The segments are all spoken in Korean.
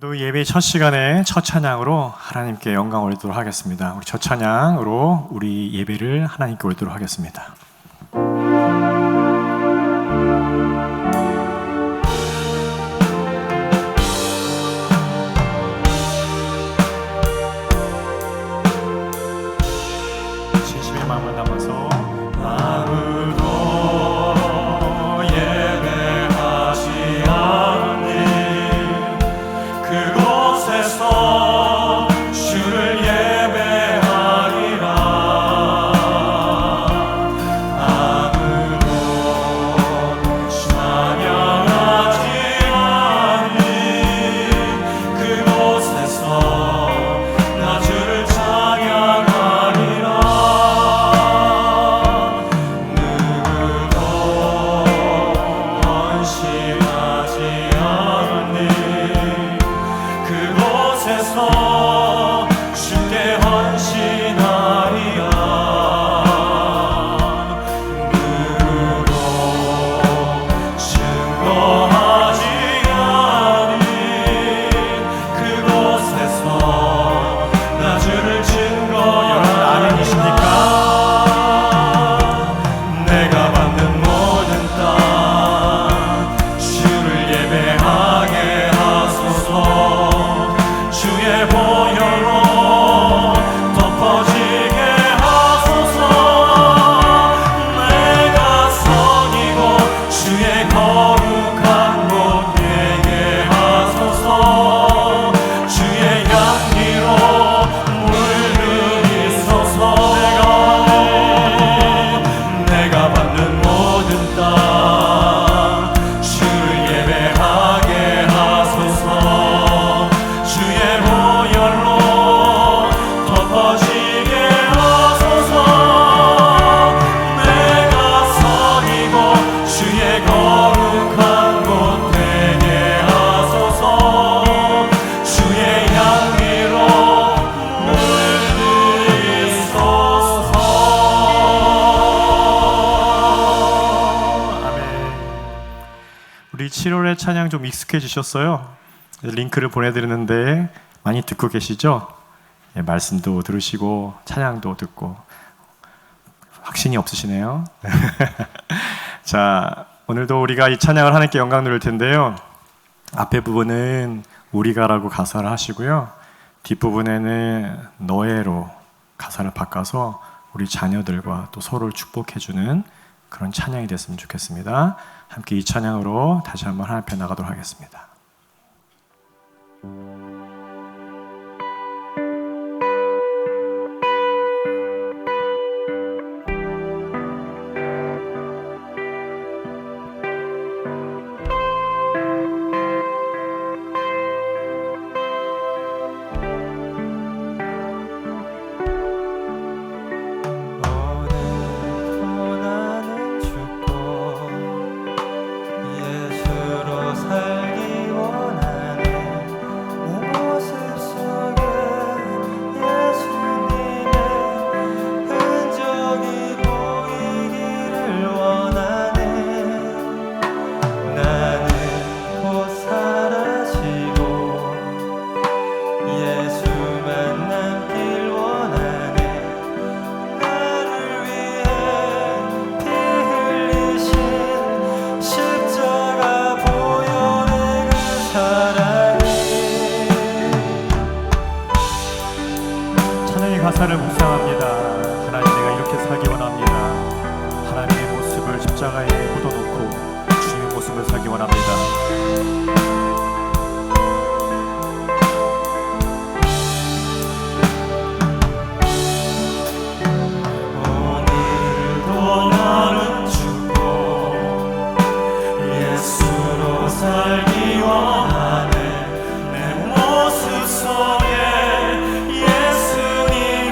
오늘도 예배 첫 시간에 첫 찬양으로 하나님께 영광 올리도록 하겠습니다. 우리 첫 찬양으로 우리 예배를 하나님께 올리도록 하겠습니다. 진심의 마음을 담아서 우리 7월의 찬양 좀 익숙해지셨어요? 링크를 보내드리는데 많이 듣고 계시죠? 예, 말씀도 들으시고 찬양도 듣고 확신이 없으시네요. 자, 오늘도 우리가 이 찬양을 하나님께 영광 돌릴 텐데요. 앞에 부분은 우리가라고 가사를 하시고요. 뒷부분에는 너의로 가사를 바꿔서 우리 자녀들과 또 서로를 축복해주는 그런 찬양이 됐으면 좋겠습니다. 함께 이 찬양으로 다시 한번 하나님 앞에 나가도록 하겠습니다. 가사를 묵상합니다. 하나님, 내가 이렇게 살기 원합니다. 하나님의 모습을 십자가에 묻어놓고 주님의 모습을 살기 원합니다. 오늘도 나는 죽고 예수로 살기 원하네. 내 모습 속에 예수님의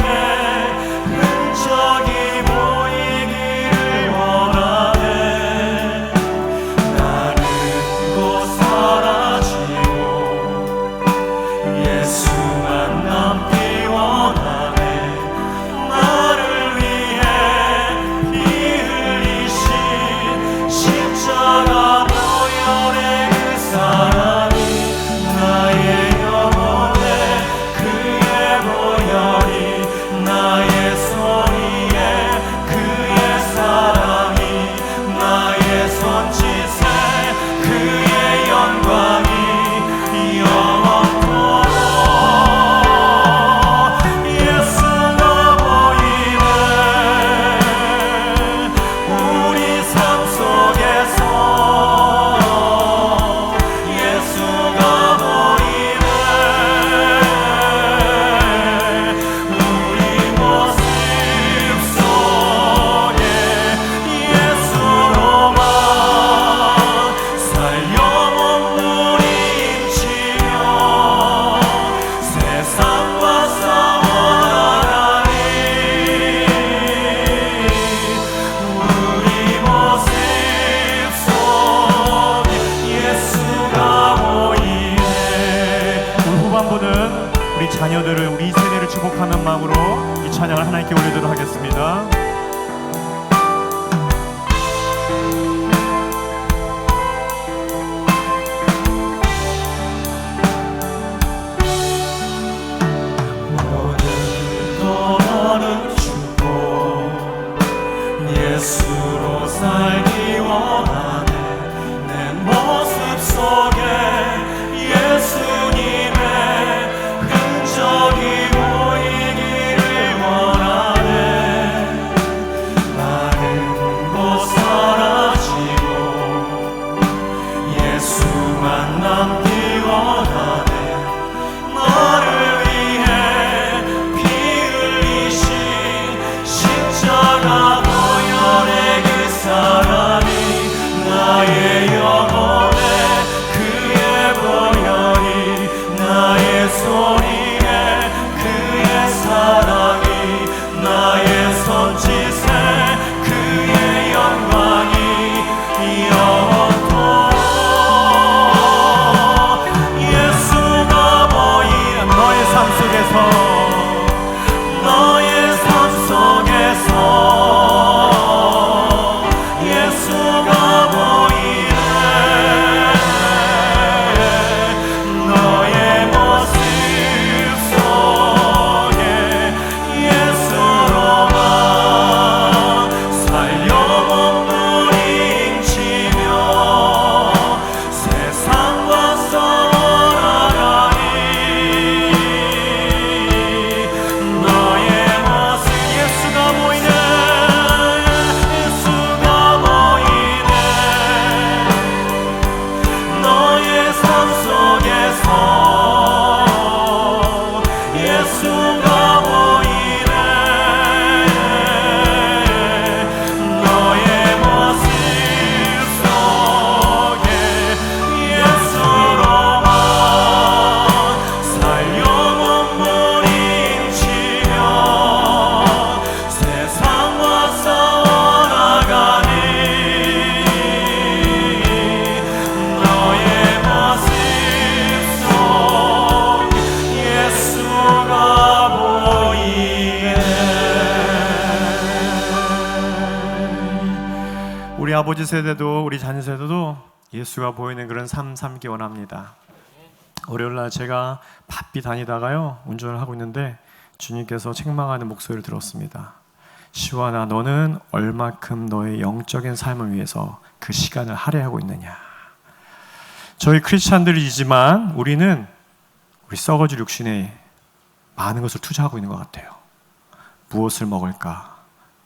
한 분은 우리 자녀들을, 우리 세대를 축복하는 마음으로 이 찬양을 하나님께 올리도록 하겠습니다. 예수로 살기 원하네. 내 모습 속에 예수님의 흔적이 보이기를 원하네. 다른 곳 사라지고 예수만 남기 원하네. 너를 위해 피 흘리신 십자가 사랑이 나의 영혼에 그의 보혈이 나의 소리에 그의 사랑이 나의 손짓에 그의 영광이 영원토록 예수가 보이는 너의 삶 속에서 너의 삶 속에서 예수가 보이네. 너의 모습 속에 예수로만 살려 몸부림치며 세상과 싸워나가니 너의 모습 예수가 보이네. 예수가 보이네. 너의 모습 속에 예수로만 살려 몸부림치며 세상과 싸워나가니 너의 모습 속에 예수가 보이네. 우리 아버지 세대도 우리 자녀 세대도 예수가 보이는 그런 삶 살기 원합니다. 월요일날 제가 바삐 다니다가요 운전을 하고 있는데 주님께서 책망하는 목소리를 들었습니다. 시완아, 너는 얼마큼 너의 영적인 삶을 위해서 그 시간을 할애하고 있느냐. 저희 크리스찬들이지만 우리는 우리 썩어질 육신에 많은 것을 투자하고 있는 것 같아요. 무엇을 먹을까?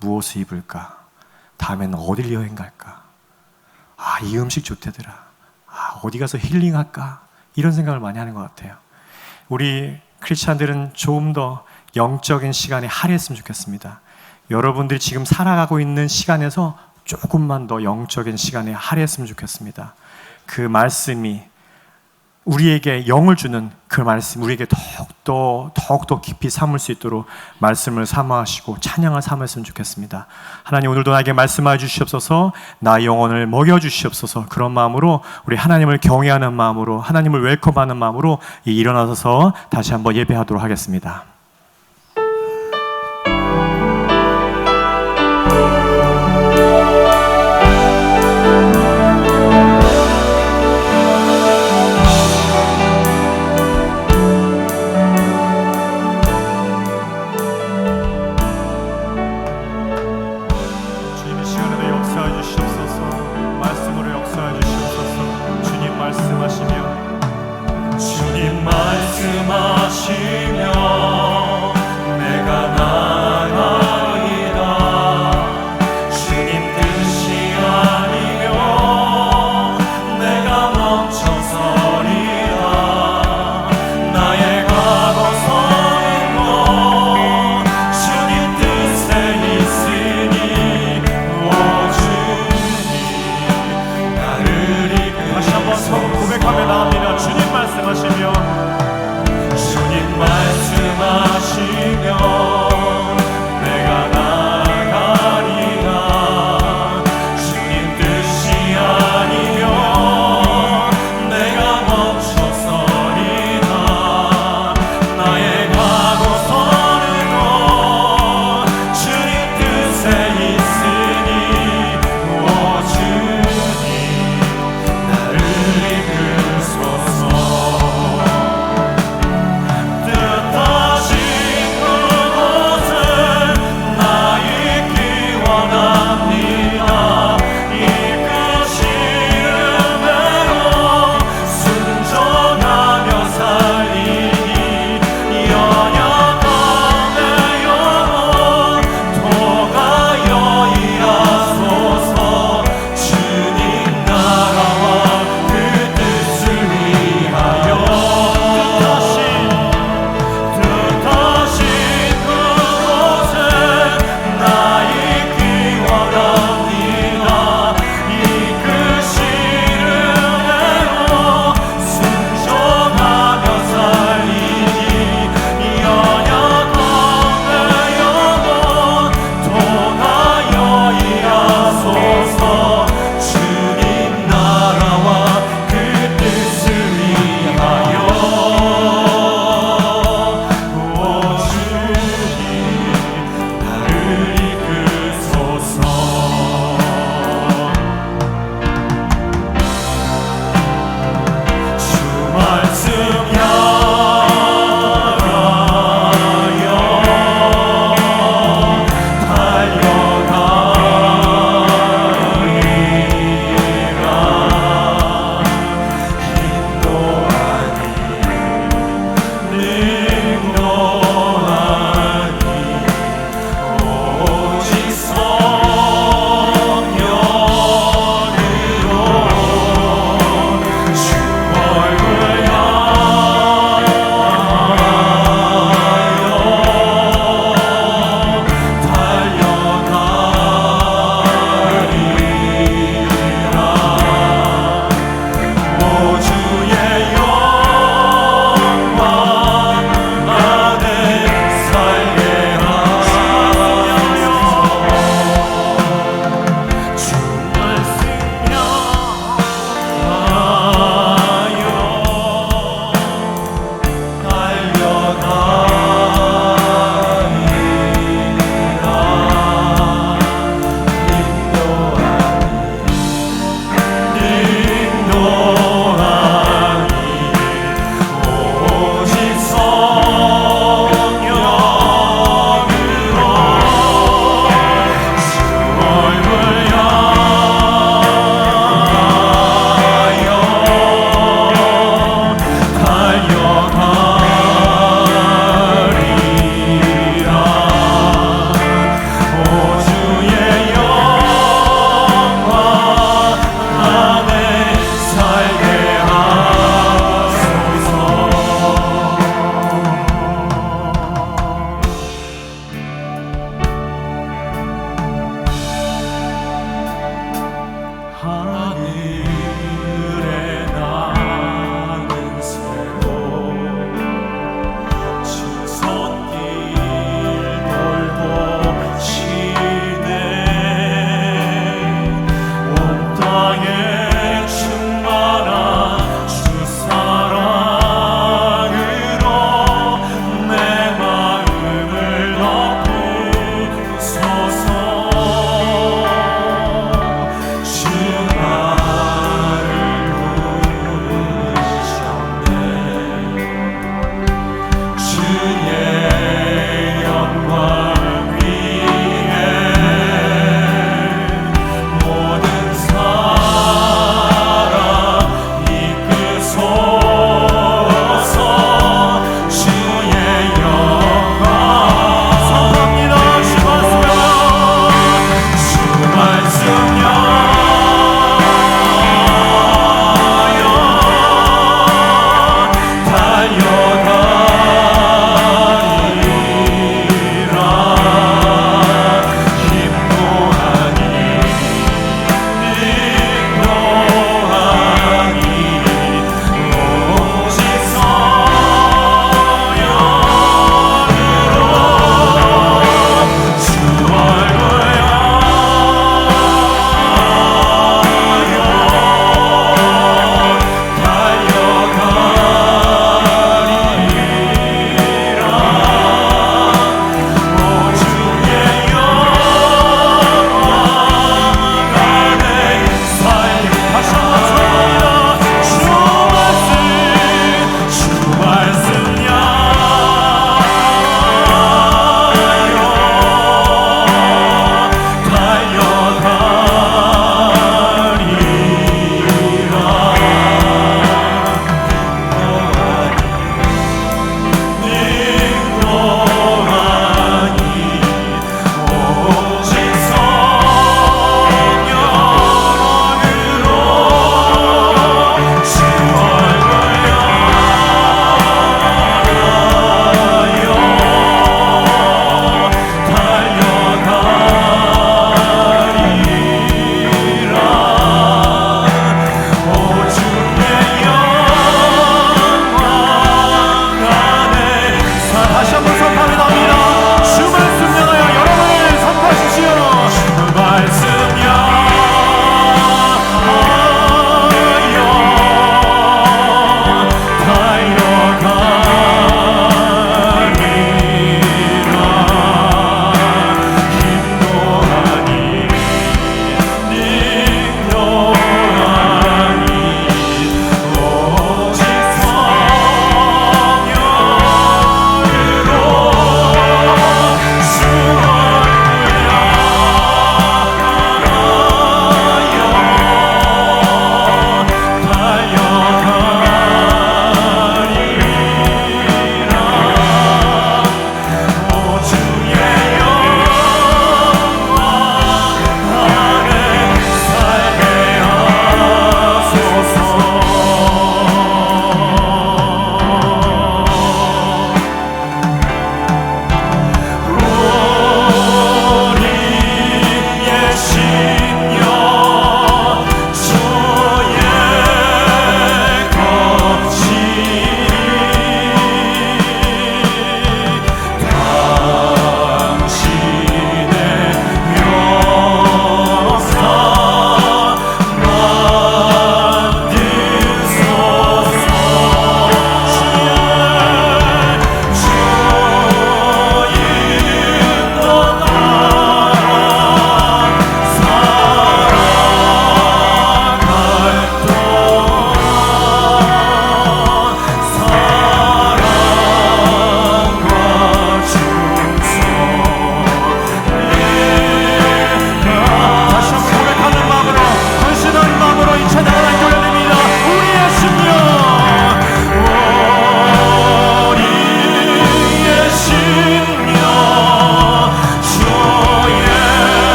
무엇을 입을까? 다음에는 어딜 여행 갈까? 아, 이 음식 좋대더라. 아, 어디 가서 힐링할까? 이런 생각을 많이 하는 것 같아요. 우리 크리스찬들은 조금 더 영적인 시간에 할애했으면 좋겠습니다. 여러분들이 지금 살아가고 있는 시간에서 조금만 더 영적인 시간에 할애했으면 좋겠습니다. 그 말씀이 우리에게 영을 주는 그 말씀, 우리에게 더욱더 깊이 삼을 수 있도록 말씀을 사모하시고 찬양을 삼았으면 좋겠습니다. 하나님, 오늘도 나에게 말씀하여 주시옵소서. 나의 영혼을 먹여주시옵소서. 그런 마음으로 우리 하나님을 경외하는 마음으로, 하나님을 웰컴하는 마음으로 일어나서 다시 한번 예배하도록 하겠습니다. 고백하며 나옵니다. 주님 말씀하시며 주님 말씀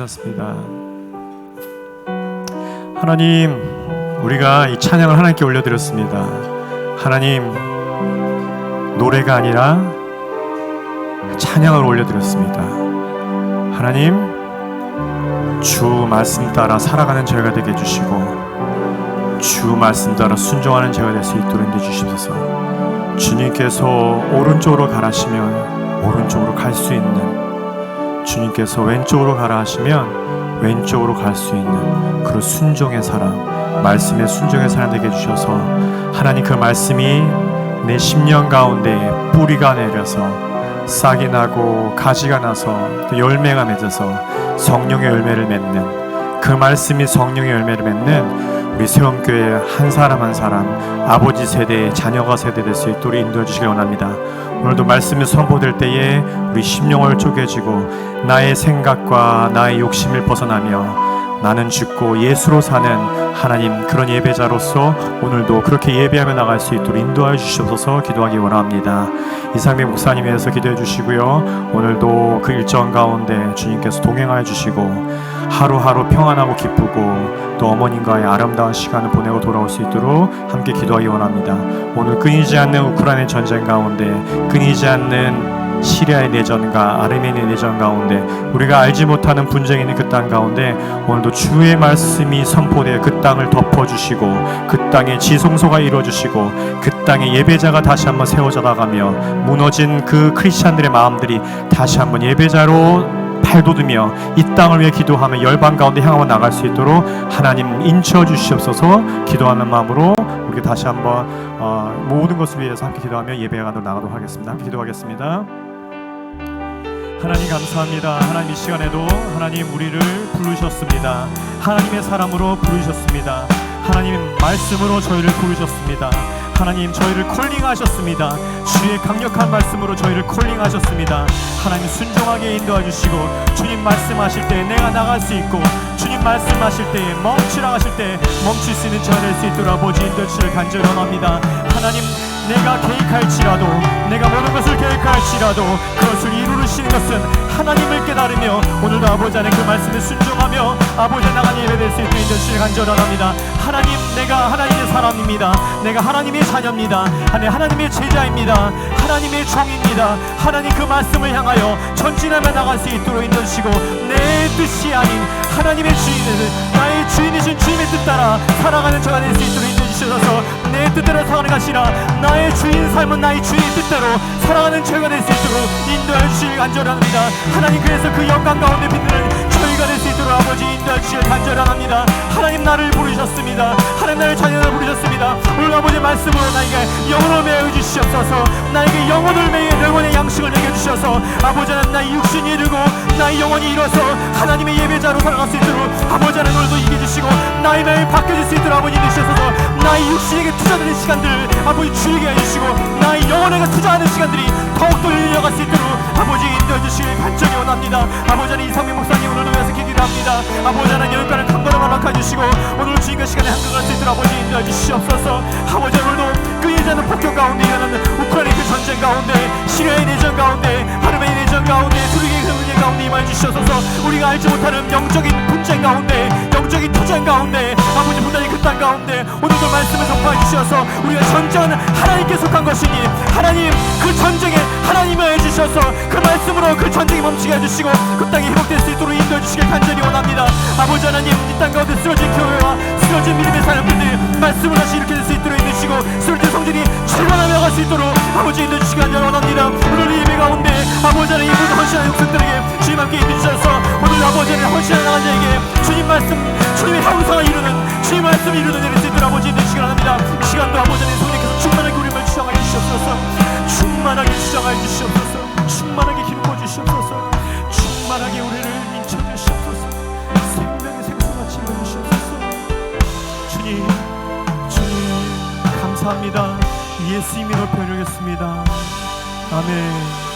하셨습니다. 하나님, 우리가 이 찬양을 하나님께 올려드렸습니다. 하나님, 노래가 아니라 찬양을 올려드렸습니다. 하나님, 주 말씀 따라 살아가는 저희가 되게 해주시고 주 말씀 따라 순종하는 저희가 될 수 있도록 인도해 주시옵소서. 주님께서 오른쪽으로 가라시면 오른쪽으로 갈 수 있는, 주님께서 왼쪽으로 가라 하시면 왼쪽으로 갈 수 있는 그런 순종의 사람, 말씀의 순종의 사람 되게 해주셔서 하나님, 그 말씀이 내 심령 가운데 뿌리가 내려서 싹이 나고 가지가 나서 또 열매가 맺어서 성령의 열매를 맺는, 그 말씀이 성령의 열매를 맺는 우리 세움교회 한 사람 한 사람, 아버지 세대, 자녀가 세대 될 수 있도록 인도해 주시길 원합니다. 오늘도 말씀이 선포될 때에 우리 심령을 쪼개지고 나의 생각과 나의 욕심을 벗어나며 나는 죽고 예수로 사는 하나님, 그런 예배자로서 오늘도 그렇게 예배하며 나갈 수 있도록 인도하여 주시옵소서. 기도하기 원합니다. 이상민 목사님 위해서 기도해 주시고요. 오늘도 그 일정 가운데 주님께서 동행하여 주시고 하루하루 평안하고 기쁘고 또 어머님과의 아름다운 시간을 보내고 돌아올 수 있도록 함께 기도하기 원합니다. 오늘 끊이지 않는 우크라이나 전쟁 가운데, 끊이지 않는 시리아의 내전과 아르메니아의 내전 가운데, 우리가 알지 못하는 분쟁이 있는 그 땅 가운데 오늘도 주의 말씀이 선포되어 그 땅을 덮어주시고 그 땅에 지성소가 이루어주시고 그 땅에 예배자가 다시 한번 세워져 나가며 무너진 그 크리스찬들의 마음들이 다시 한번 예배자로 발돋우며 이 땅을 위해 기도하며 열방 가운데 향하여 나갈 수 있도록 하나님 인쳐 주시옵소서. 기도하는 마음으로 우리 다시 한번 모든 것을 위해서 함께 기도하며 예배가 나가도록 하겠습니다. 함께 기도하겠습니다. 하나님 감사합니다. 하나님 이 시간에도 하나님 우리를 부르셨습니다. 하나님의 사람으로 부르셨습니다. 하나님 말씀으로 저희를 부르셨습니다. 하나님 저희를 콜링하셨습니다. 주의 강력한 말씀으로 저희를 콜링하셨습니다. 하나님 순종하게 인도해 주시고 주님 말씀하실 때 내가 나갈 수 있고 주님 말씀하실 때에 멈추라 하실 때 멈출 수 있는 저가 될 수 있도록 아버지 인도해 주시를 간절히 원합니다. 하나님, 내가 계획할지라도, 내가 모든 것을 계획할지라도 그것을 이루시는 것은 하나님을 깨달으며 오늘도 아버지 안에 그 말씀에 순종하며 아버지 나가는 예배 될 수 있도록 인도해 주시를 간절히 원합니다. 하나님, 내가 하나님의 사람입니다. 내가 하나님의 자녀입니다. 하나님의 제자입니다. 하나님의 종입니다. 하나님 그 말씀을 향하여 전진하며 나갈 수 있도록 인도해 주시고 내 뜻이 아닌 하나님의 나의 주인이신 주님의 뜻 따라 살아가는 저가 될 수 있도록 인도해 주셔서 내 뜻대로 살아가는 것이라 나의 주인 삶은 나의 주인의 뜻대로 살아가는 저가 될 수 있도록 인도해 주시길 간절합니다. 하나님, 그래서 그 영광 가운데 빛나는 저희가 될 수 있도록 아버지 인도해 주시길 간절합니다. 하나님, 나를 부르셨습니다. 하나님, 나의 자녀를 부르셨습니다. 오늘 아버지 말씀으로 나에게 영혼을 매여 주시옵소서. 나에게 영혼을 매여 영혼의 양식을 매겨 주셔서 아버지 하나님, 나의 육신이 이르고 나의 영혼이 이뤄서 하나님의 예배자로 살아갈 수 있도록 아버지 하나님 오늘도 이겨주시고 나의 마음이 바뀌어질 수 있도록 아버지 주셔서 나의 육신에게 투자되는 시간들을 아버지 주에게 해주시고 나의 영혼에게 투자하는 시간들이 더욱더 이어갈 수 있도록 아버지 인도해 주시길 간절히 원합니다. 아버지 하나님, 이상민 목사님 오늘도 위해서 기도합니다. 아버지 하나님, 여기까지 강건을 허락해 주시고 오늘 주님과 시간에 함께할 수 있도록 아버지 인도해 주시옵소서. 아버지 오늘도 끊이지 않는 폭격 가운데 일어나는 우크라이나 그 전쟁 가운데, 시리아의 내전 가운데, 아르메니아 내전 가운데, 투르기의 문제 가운데 임하여 주셔서 우리가 알지 못하는 영적인 분쟁 가운데, 영적인 투쟁 가운데, 아버지 분단이 그 땅 가운데 오늘도 말씀을 전파해 주셔서 우리가 전쟁은 하나님께 속한 것이니 하나님 그 전쟁에 하나님을 해주셔서 그 말씀으로 그 전쟁이 멈추게 해주시고 그 땅이 회복될 수 있도록 인도해 주시길 간절히 원합니다. 아버지 하나님, 이 땅 가운데 쓰러진 교회와 쓰러진 믿음의 사람들이 말씀을 다시 일으킬 수 있도록 인도해주시고 쓰러진 성전이 출발하며 갈 수 있도록 아버지 인도해 주시길 간절히 원합니다. 오늘 예배 가운데 아버지 하나님, 이 모든 헌신하는 육성들에게 주님 함께 인도해 주셔서 오늘 아버지 하나님 헌신하는 나간 자에게 주님 말씀, 주님의 형상을 이루는 주님 말씀을 이루는 일을 수 있도록 아버지 인도해 주시길 원합니다. 이 시간도 아버지 하나님 성령께서 충만하게 우리를 주장하여 주시옵소서. 충만하게 주장하여 주시옵소서. 충만하게 기름 부어 주시옵소서. 충만하게 우리를 인쳐 주시옵소서. 생명의 생수같이 이루어 주시옵소서. 주님 감사합니다. 예수님이 높여 드리겠습니다. 아멘.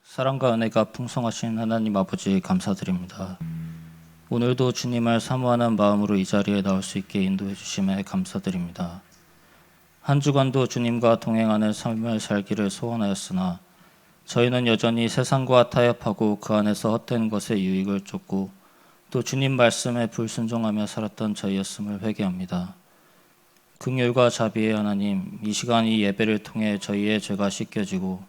사랑과 은혜가 풍성하신 하나님 아버지 감사드립니다. 오늘도 주님을 사모하는 마음으로 이 자리에 나올 수 있게 인도해 주심에 감사드립니다. 한 주간도 주님과 동행하는 삶을 살기를 소원하였으나 저희는 여전히 세상과 타협하고 그 안에서 헛된 것에 유익을 쫓고 또 주님 말씀에 불순종하며 살았던 저희였음을 회개합니다. 긍휼과 자비의 하나님, 이 시간 이 예배를 통해 저희의 죄가 씻겨지고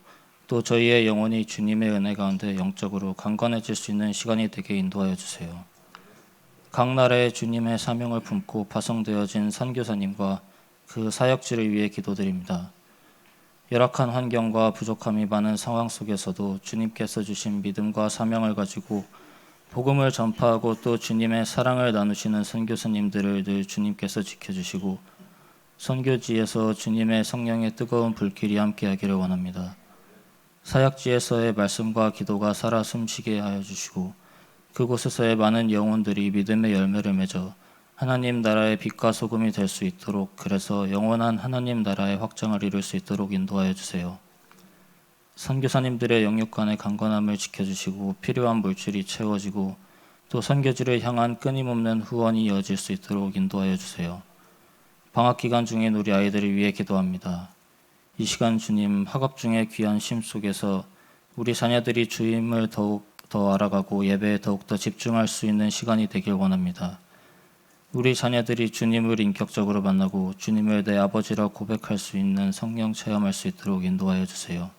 또 저희의 영혼이 주님의 은혜 가운데 영적으로 강건해질 수 있는 시간이 되게 인도하여 주세요. 각 나라의 주님의 사명을 품고 파송되어진 선교사님과 그 사역지를 위해 기도드립니다. 열악한 환경과 부족함이 많은 상황 속에서도 주님께서 주신 믿음과 사명을 가지고 복음을 전파하고 또 주님의 사랑을 나누시는 선교사님들을 늘 주님께서 지켜주시고 선교지에서 주님의 성령의 뜨거운 불길이 함께하기를 원합니다. 사역지에서의 말씀과 기도가 살아 숨쉬게 하여 주시고 그곳에서의 많은 영혼들이 믿음의 열매를 맺어 하나님 나라의 빛과 소금이 될 수 있도록, 그래서 영원한 하나님 나라의 확장을 이룰 수 있도록 인도하여 주세요. 선교사님들의 영육간의 강건함을 지켜주시고 필요한 물질이 채워지고 또 선교지를 향한 끊임없는 후원이 이어질 수 있도록 인도하여 주세요. 방학 기간 중인 우리 아이들을 위해 기도합니다. 이 시간 주님, 학업 중의 귀한 쉼 속에서 우리 자녀들이 주님을 더욱 더 알아가고 예배에 더욱더 집중할 수 있는 시간이 되길 원합니다. 우리 자녀들이 주님을 인격적으로 만나고 주님을 내 아버지라 고백할 수 있는 성령 체험할 수 있도록 인도하여 주세요.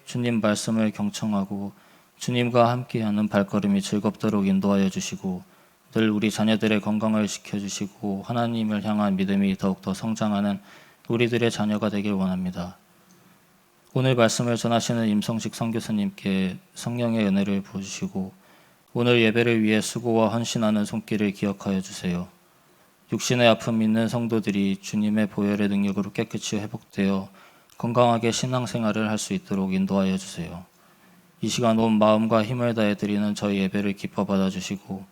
주님 말씀을 경청하고 주님과 함께하는 발걸음이 즐겁도록 인도하여 주시고 늘 우리 자녀들의 건강을 지켜주시고 하나님을 향한 믿음이 더욱더 성장하는 우리들의 자녀가 되길 원합니다. 오늘 말씀을 전하시는 임성식 선교사님께 성령의 은혜를 부어주시고 오늘 예배를 위해 수고와 헌신하는 손길을 기억하여 주세요. 육신의 아픔 있는 성도들이 주님의 보혈의 능력으로 깨끗이 회복되어 건강하게 신앙생활을 할 수 있도록 인도하여 주세요. 이 시간 온 마음과 힘을 다해 드리는 저희 예배를 기뻐 받아주시고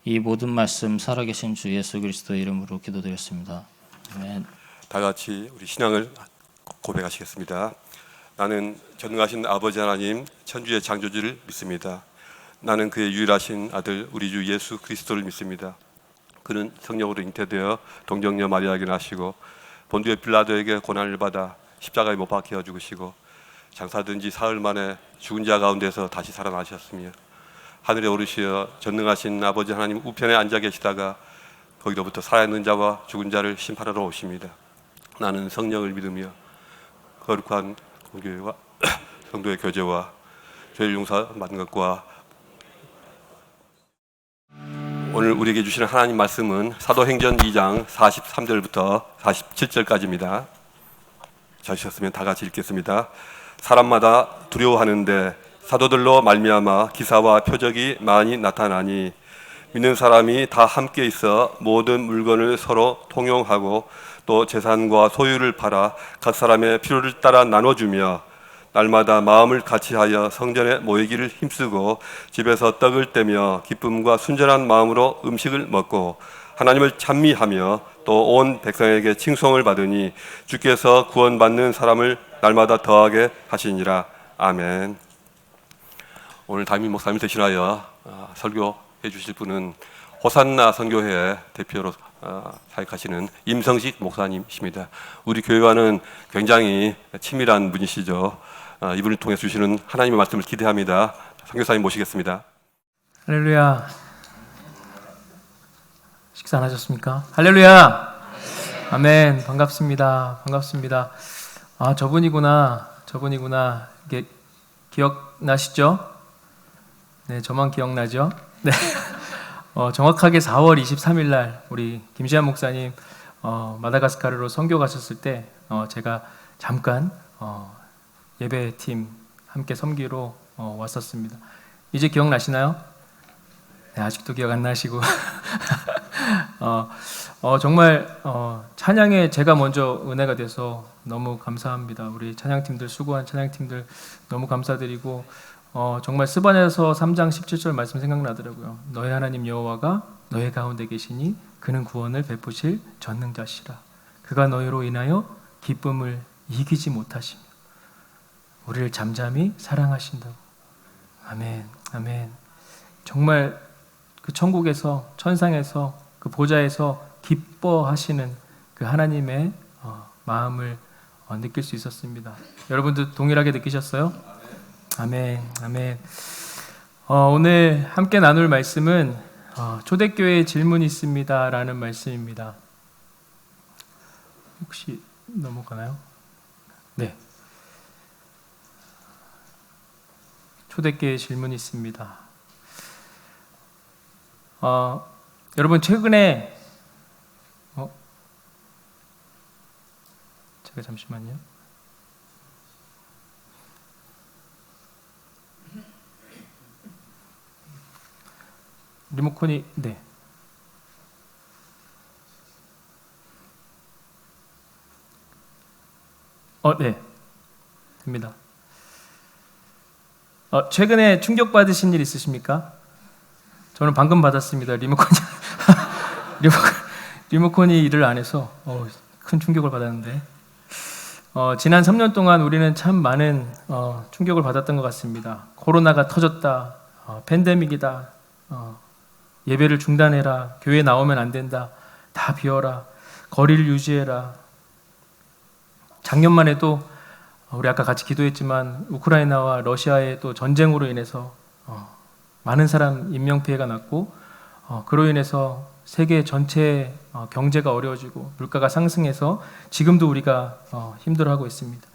이 모든 말씀 살아계신 주 예수 그리스도의 이름으로 기도드렸습니다. 아멘. 다 같이 우리 신앙을 고백하시겠습니다. 나는 전능하신 아버지 하나님 천주의 창조주를 믿습니다. 나는 그의 유일하신 아들 우리 주 예수 그리스도를 믿습니다. 그는 성령으로 잉태되어 동정녀 마리아에게 나시고 본디오 빌라도에게 고난을 받아 십자가에 못 박혀 죽으시고 장사된 지 사흘 만에 죽은 자 가운데서 다시 살아나셨으며 하늘에 오르시어 전능하신 아버지 하나님 우편에 앉아 계시다가 거기로부터 살아있는 자와 죽은 자를 심판하러 오십니다. 나는 성령을 믿으며 거룩한 공교회와 성도의 교제와 죄를 용서받는 것과 오늘 우리에게 주시는 하나님 말씀은 사도행전 2장 43절부터 47절까지입니다. 찾으셨으면 다 같이 읽겠습니다. 사람마다 두려워하는데 사도들로 말미암아 기사와 표적이 많이 나타나니 믿는 사람이 다 함께 있어 모든 물건을 서로 통용하고 또 재산과 소유를 팔아 각 사람의 필요를 따라 나눠주며 날마다 마음을 같이하여 성전에 모이기를 힘쓰고 집에서 떡을 떼며 기쁨과 순전한 마음으로 음식을 먹고 하나님을 찬미하며 또 온 백성에게 칭송을 받으니 주께서 구원받는 사람을 날마다 더하게 하시니라. 아멘. 오늘 담임 목사님 대신하여 설교해 주실 분은 호산나 선교회 대표로 사역하시는 임성식 목사님이십니다. 우리 교회와는 굉장히 친밀한 분이시죠. 이분을 통해 주시는 하나님의 말씀을 기대합니다. 선교사님 모시겠습니다. 할렐루야. 식사 안 하셨습니까? 할렐루야. 아멘. 반갑습니다. 반갑습니다. 아, 저분이구나. 이게 기억나시죠? 네, 저만 기억나죠? 네. 정확하게 4월 23일 날 우리 김시한 목사님 마다가스카르로 선교 가셨을 때 제가 잠깐 예배팀 함께 섬기러 왔었습니다. 이제 기억나시나요? 네, 아직도 기억 안 나시고 정말 찬양에 제가 먼저 은혜가 돼서 너무 감사합니다. 우리 찬양팀들 수고한 찬양팀들 너무 감사드리고 정말 스바냐서 3장 17절 말씀 생각나더라고요. 너의 하나님 여호와가 너의 가운데 계시니 그는 구원을 베푸실 전능자시라. 그가 너희로 인하여 기쁨을 이기지 못하시며 우리를 잠잠히 사랑하신다고. 아멘. 아멘. 정말 그 천국에서 천상에서 그 보좌에서 기뻐하시는 그 하나님의 마음을 느낄 수 있었습니다. 여러분도 동일하게 느끼셨어요? 아멘, 아멘. 오늘 함께 나눌 말씀은 초대교회에 질문이 있습니다라는 말씀입니다. 혹시 넘어가나요? 네. 초대교회에 질문이 있습니다. 여러분 최근에 제가 잠시만요. 리모컨이 네. 네. 됩니다. 최근에 충격 받으신 일 있으십니까? 저는 방금 받았습니다. 리모컨이 일을 안 해서 큰 충격을 받았는데 지난 3년 동안 우리는 참 많은 충격을 받았던 것 같습니다. 코로나가 터졌다, 팬데믹이다, 예배를 중단해라, 교회 나오면 안 된다, 다 비워라, 거리를 유지해라. 작년만 해도 우리 아까 같이 기도했지만 우크라이나와 러시아의 또 전쟁으로 인해서 많은 사람 인명피해가 났고 그로 인해서 세계 전체의 경제가 어려워지고 물가가 상승해서 지금도 우리가 힘들어하고 있습니다.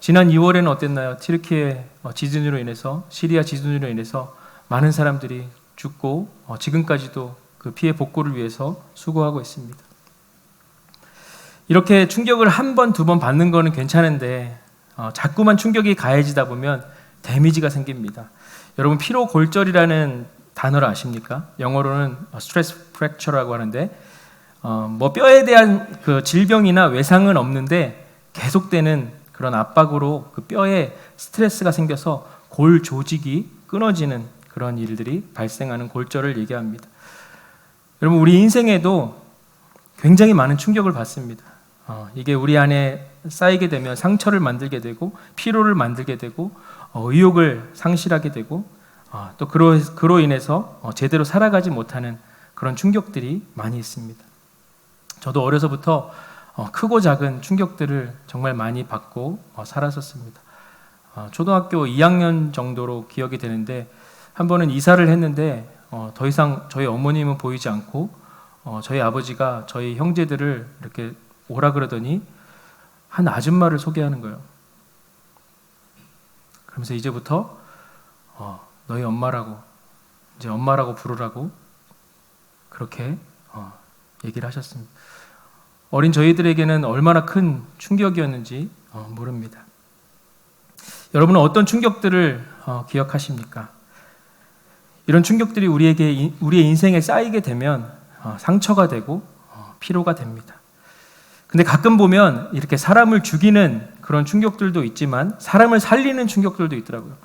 지난 2월에는 어땠나요? 튀르키예 지진으로 인해서, 시리아 지진으로 인해서 많은 사람들이 죽고 지금까지도 그 피해 복구를 위해서 수고하고 있습니다. 이렇게 충격을 한 번, 두 번 받는 거는 괜찮은데 자꾸만 충격이 가해지다 보면 데미지가 생깁니다. 여러분 피로골절이라는 단어를 아십니까? 영어로는 스트레스 프랙처라고 하는데 뭐 뼈에 대한 그 질병이나 외상은 없는데 계속되는 그런 압박으로 그 뼈에 스트레스가 생겨서 골 조직이 끊어지는 그런 일들이 발생하는 골절을 얘기합니다. 여러분 우리 인생에도 굉장히 많은 충격을 받습니다. 이게 우리 안에 쌓이게 되면 상처를 만들게 되고 피로를 만들게 되고 의욕을 상실하게 되고 또 그로 인해서 제대로 살아가지 못하는 그런 충격들이 많이 있습니다. 저도 어려서부터 크고 작은 충격들을 정말 많이 받고 살았었습니다. 초등학교 2학년 정도로 기억이 되는데 한 번은 이사를 했는데 더 이상 저희 어머님은 보이지 않고 저희 아버지가 저희 형제들을 이렇게 오라 그러더니 한 아줌마를 소개하는 거예요. 그러면서 이제부터 너희 엄마라고, 이제 엄마라고 부르라고 그렇게 얘기를 하셨습니다. 어린 저희들에게는 얼마나 큰 충격이었는지 모릅니다. 여러분은 어떤 충격들을 기억하십니까? 이런 충격들이 우리의 인생에 쌓이게 되면 상처가 되고 피로가 됩니다. 근데 가끔 보면 이렇게 사람을 죽이는 그런 충격들도 있지만 사람을 살리는 충격들도 있더라고요.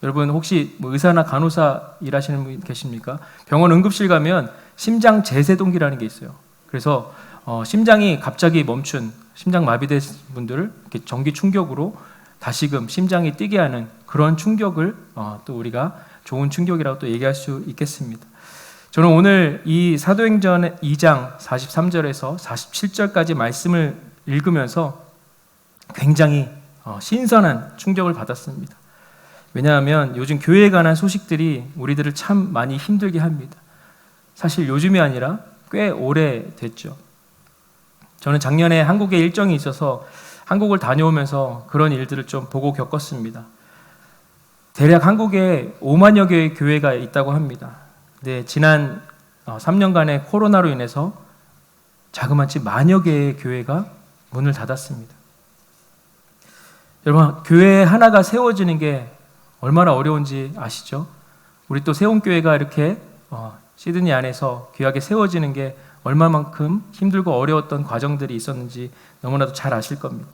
여러분 혹시 뭐 의사나 간호사 일하시는 분 계십니까? 병원 응급실 가면 심장 제세동기라는 게 있어요. 그래서 심장이 갑자기 멈춘 심장 마비된 분들을 이렇게 전기 충격으로 다시금 심장이 뛰게 하는 그런 충격을 또 우리가 좋은 충격이라고 또 얘기할 수 있겠습니다. 저는 오늘 이 사도행전 2장 43절에서 47절까지 말씀을 읽으면서 굉장히 신선한 충격을 받았습니다. 왜냐하면 요즘 교회에 관한 소식들이 우리들을 참 많이 힘들게 합니다. 사실 요즘이 아니라 꽤 오래됐죠. 저는 작년에 한국에 일정이 있어서 한국을 다녀오면서 그런 일들을 좀 보고 겪었습니다. 대략 한국에 5만여 개의 교회가 있다고 합니다. 근데 지난 3년간의 코로나로 인해서 자그마치 만여 개의 교회가 문을 닫았습니다. 여러분, 교회 하나가 세워지는 게 얼마나 어려운지 아시죠? 우리 또 세움교회가 이렇게 시드니 안에서 귀하게 세워지는 게 얼마만큼 힘들고 어려웠던 과정들이 있었는지 너무나도 잘 아실 겁니다.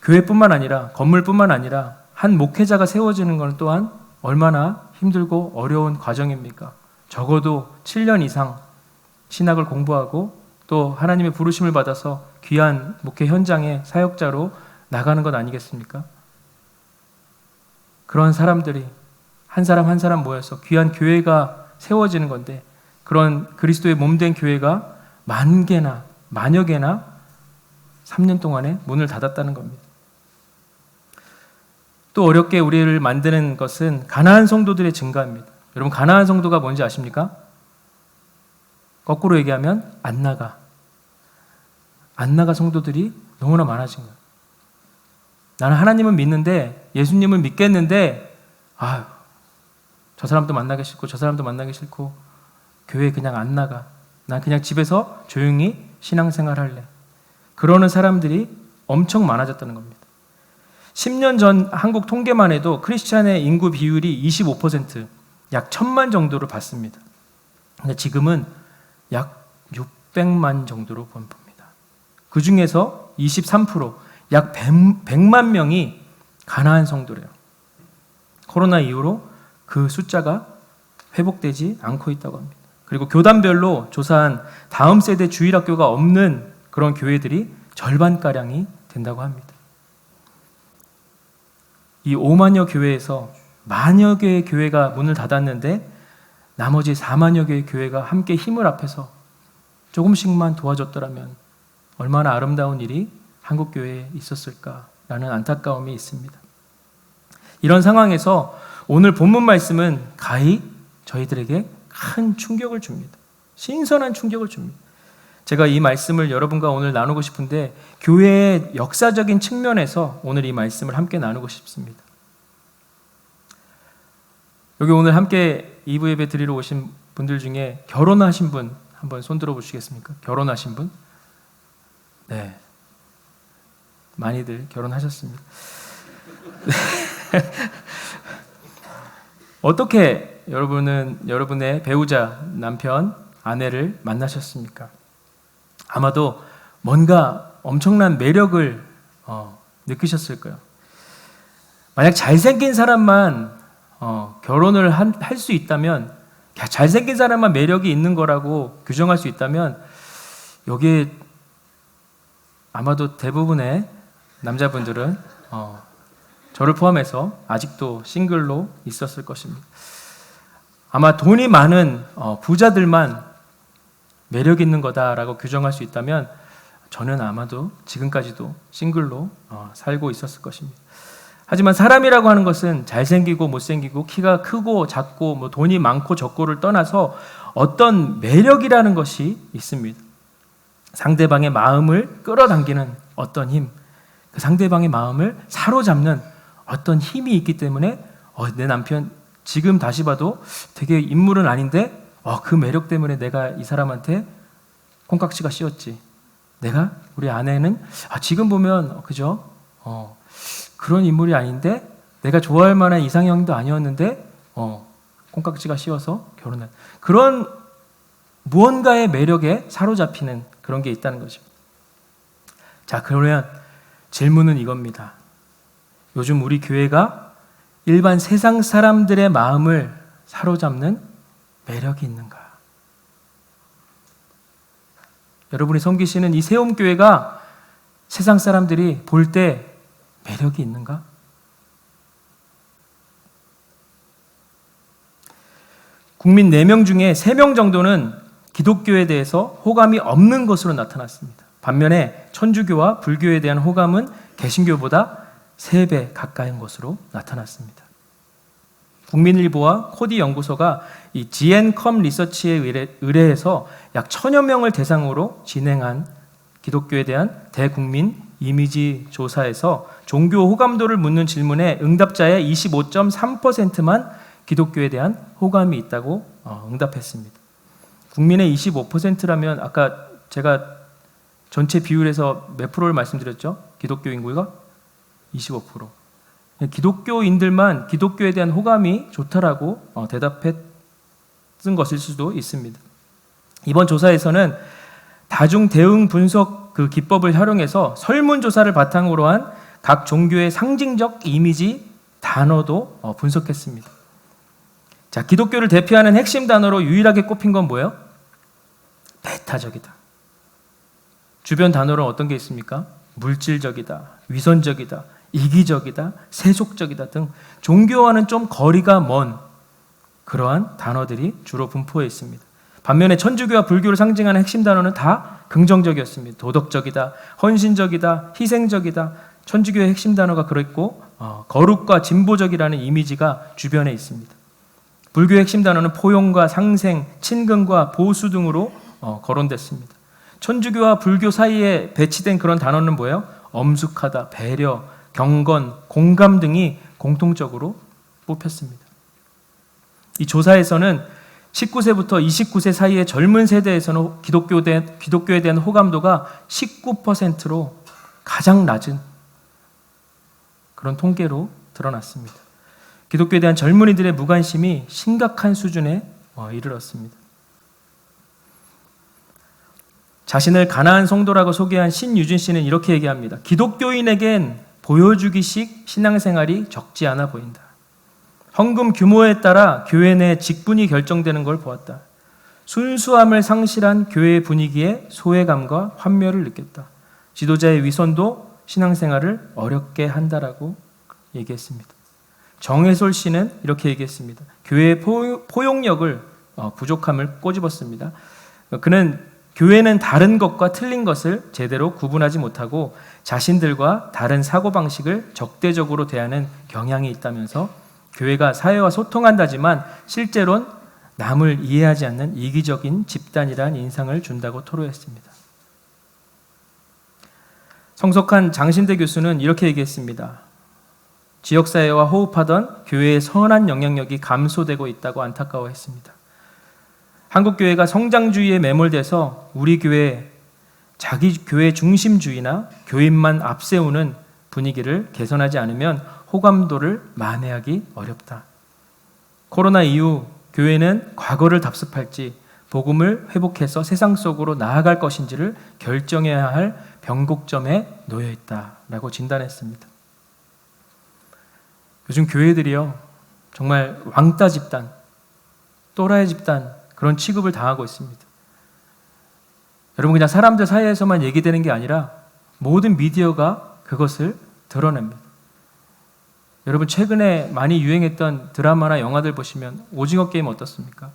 교회뿐만 아니라 건물뿐만 아니라 한 목회자가 세워지는 것 또한 얼마나 힘들고 어려운 과정입니까? 적어도 7년 이상 신학을 공부하고 또 하나님의 부르심을 받아서 귀한 목회 현장의 사역자로 나가는 것 아니겠습니까? 그런 사람들이 한 사람 한 사람 모여서 귀한 교회가 세워지는 건데 그런 그리스도의 몸된 교회가 만 개나 만여 개나 3년 동안에 문을 닫았다는 겁니다. 또 어렵게 우리를 만드는 것은 가난한 성도들의 증가입니다. 여러분, 가난한 성도가 뭔지 아십니까? 거꾸로 얘기하면 안 나가 성도들이 너무나 많아진 거예요. 나는 하나님은 믿는데, 예수님을 믿겠는데, 아유, 저 사람도 만나기 싫고 저 사람도 만나기 싫고 교회에 그냥 안 나가. 난 그냥 집에서 조용히 신앙생활 할래. 그러는 사람들이 엄청 많아졌다는 겁니다. 10년 전 한국 통계만 해도 크리스찬의 인구 비율이 25%, 약 1000만 정도를 봤습니다. 근데 지금은 약 600만 정도로 봅니다. 그 중에서 23%, 약 100만 명이 가난한 성도래요. 코로나 이후로 그 숫자가 회복되지 않고 있다고 합니다. 그리고 교단별로 조사한 다음 세대 주일학교가 없는 그런 교회들이 절반가량이 된다고 합니다. 이 5만여 교회에서 만여 개의 교회가 문을 닫았는데 나머지 4만여 개의 교회가 함께 힘을 합해서 조금씩만 도와줬더라면 얼마나 아름다운 일이 한국교회에 있었을까라는 안타까움이 있습니다. 이런 상황에서 오늘 본문 말씀은 가히 저희들에게 큰 충격을 줍니다. 신선한 충격을 줍니다. 제가 이 말씀을 여러분과 오늘 나누고 싶은데 교회의 역사적인 측면에서 오늘 이 말씀을 함께 나누고 싶습니다. 여기 오늘 함께 2부 예배 드리러 오신 분들 중에 결혼하신 분 한번 손 들어 보시겠습니까? 결혼하신 분? 네, 많이들 결혼하셨습니다. 어떻게 여러분은 여러분의 배우자, 남편, 아내를 만나셨습니까? 아마도 뭔가 엄청난 매력을 느끼셨을 거예요. 만약 잘생긴 사람만 결혼을 할 수 있다면, 잘생긴 사람만 매력이 있는 거라고 규정할 수 있다면 여기에 아마도 대부분의 남자분들은 저를 포함해서 아직도 싱글로 있었을 것입니다. 아마 돈이 많은 부자들만 매력 있는 거다라고 규정할 수 있다면 저는 아마도 지금까지도 싱글로 살고 있었을 것입니다. 하지만 사람이라고 하는 것은 잘생기고 못생기고 키가 크고 작고 뭐 돈이 많고 적고를 떠나서 어떤 매력이라는 것이 있습니다. 상대방의 마음을 끌어당기는 어떤 힘, 그 상대방의 마음을 사로잡는 어떤 힘이 있기 때문에 내 남편 지금 다시 봐도 되게 인물은 아닌데 그 매력 때문에 내가 이 사람한테 콩깍지가 씌었지. 내가 우리 아내는 지금 보면 그죠? 그런 인물이 아닌데 내가 좋아할 만한 이상형도 아니었는데 콩깍지가 씌워서 결혼한 그런 무언가의 매력에 사로잡히는 그런 게 있다는 거죠. 자, 그러면 질문은 이겁니다. 요즘 우리 교회가 일반 세상 사람들의 마음을 사로잡는 매력이 있는가? 여러분이 섬기시는 이 세움교회가 세상 사람들이 볼 때 매력이 있는가? 국민 4명 중에 3명 정도는 기독교에 대해서 호감이 없는 것으로 나타났습니다. 반면에 천주교와 불교에 대한 호감은 개신교보다 3배 가까이인 것으로 나타났습니다. 국민일보와 코디 연구소가 이 GN컴 리서치에 의뢰해서 약 1000여 명을 대상으로 진행한 기독교에 대한 대국민 이미지 조사에서 종교 호감도를 묻는 질문에 응답자의 25.3%만 기독교에 대한 호감이 있다고 응답했습니다. 국민의 25%라면 아까 제가 전체 비율에서 몇 프로를 말씀드렸죠? 기독교 인구가 25%. 기독교인들만 기독교에 대한 호감이 좋다라고 대답했던 것일 수도 있습니다. 이번 조사에서는 다중 대응 분석 그 기법을 활용해서 설문조사를 바탕으로 한 각 종교의 상징적 이미지 단어도 분석했습니다. 자, 기독교를 대표하는 핵심 단어로 유일하게 꼽힌 건 뭐예요? 배타적이다. 주변 단어로는 어떤 게 있습니까? 물질적이다, 위선적이다, 이기적이다, 세속적이다 등 종교와는 좀 거리가 먼 그러한 단어들이 주로 분포해 있습니다. 반면에 천주교와 불교를 상징하는 핵심 단어는 다 긍정적이었습니다. 도덕적이다, 헌신적이다, 희생적이다, 천주교의 핵심 단어가 그랬고 거룩과 진보적이라는 이미지가 주변에 있습니다. 불교의 핵심 단어는 포용과 상생, 친근과 보수 등으로 거론됐습니다. 천주교와 불교 사이에 배치된 그런 단어는 뭐예요? 엄숙하다, 배려, 경건, 공감 등이 공통적으로 뽑혔습니다. 이 조사에서는 19세부터 29세 사이의 젊은 세대에서는 기독교에 대한 호감도가 19%로 가장 낮은 그런 통계로 드러났습니다. 기독교에 대한 젊은이들의 무관심이 심각한 수준에 이르렀습니다. 자신을 가난한 성도라고 소개한 신유진 씨는 이렇게 얘기합니다. 기독교인에겐 보여주기식 신앙생활이 적지 않아 보인다. 헌금 규모에 따라 교회 내 직분이 결정되는 걸 보았다. 순수함을 상실한 교회 분위기에 소외감과 환멸을 느꼈다. 지도자의 위선도 신앙생활을 어렵게 한다라고 얘기했습니다. 정혜솔 씨는 이렇게 얘기했습니다. 교회의 포용력을 부족함을 꼬집었습니다. 그는 교회는 다른 것과 틀린 것을 제대로 구분하지 못하고 자신들과 다른 사고방식을 적대적으로 대하는 경향이 있다면서 교회가 사회와 소통한다지만 실제로는 남을 이해하지 않는 이기적인 집단이라는 인상을 준다고 토로했습니다. 성석한 장신대 교수는 이렇게 얘기했습니다. 지역사회와 호흡하던 교회의 선한 영향력이 감소되고 있다고 안타까워했습니다. 한국교회가 성장주의에 매몰돼서 우리 교회 자기 교회 중심주의나 교인만 앞세우는 분위기를 개선하지 않으면 호감도를 만회하기 어렵다. 코로나 이후 교회는 과거를 답습할지 복음을 회복해서 세상 속으로 나아갈 것인지를 결정해야 할 변곡점에 놓여 있다라고 진단했습니다. 요즘 교회들이요 정말 왕따 집단, 또라이 집단 그런 취급을 당하고 있습니다. 여러분 그냥 사람들 사이에서만 얘기되는 게 아니라 모든 미디어가 그것을 드러냅니다. 여러분 최근에 많이 유행했던 드라마나 영화들 보시면 오징어 게임 어떻습니까?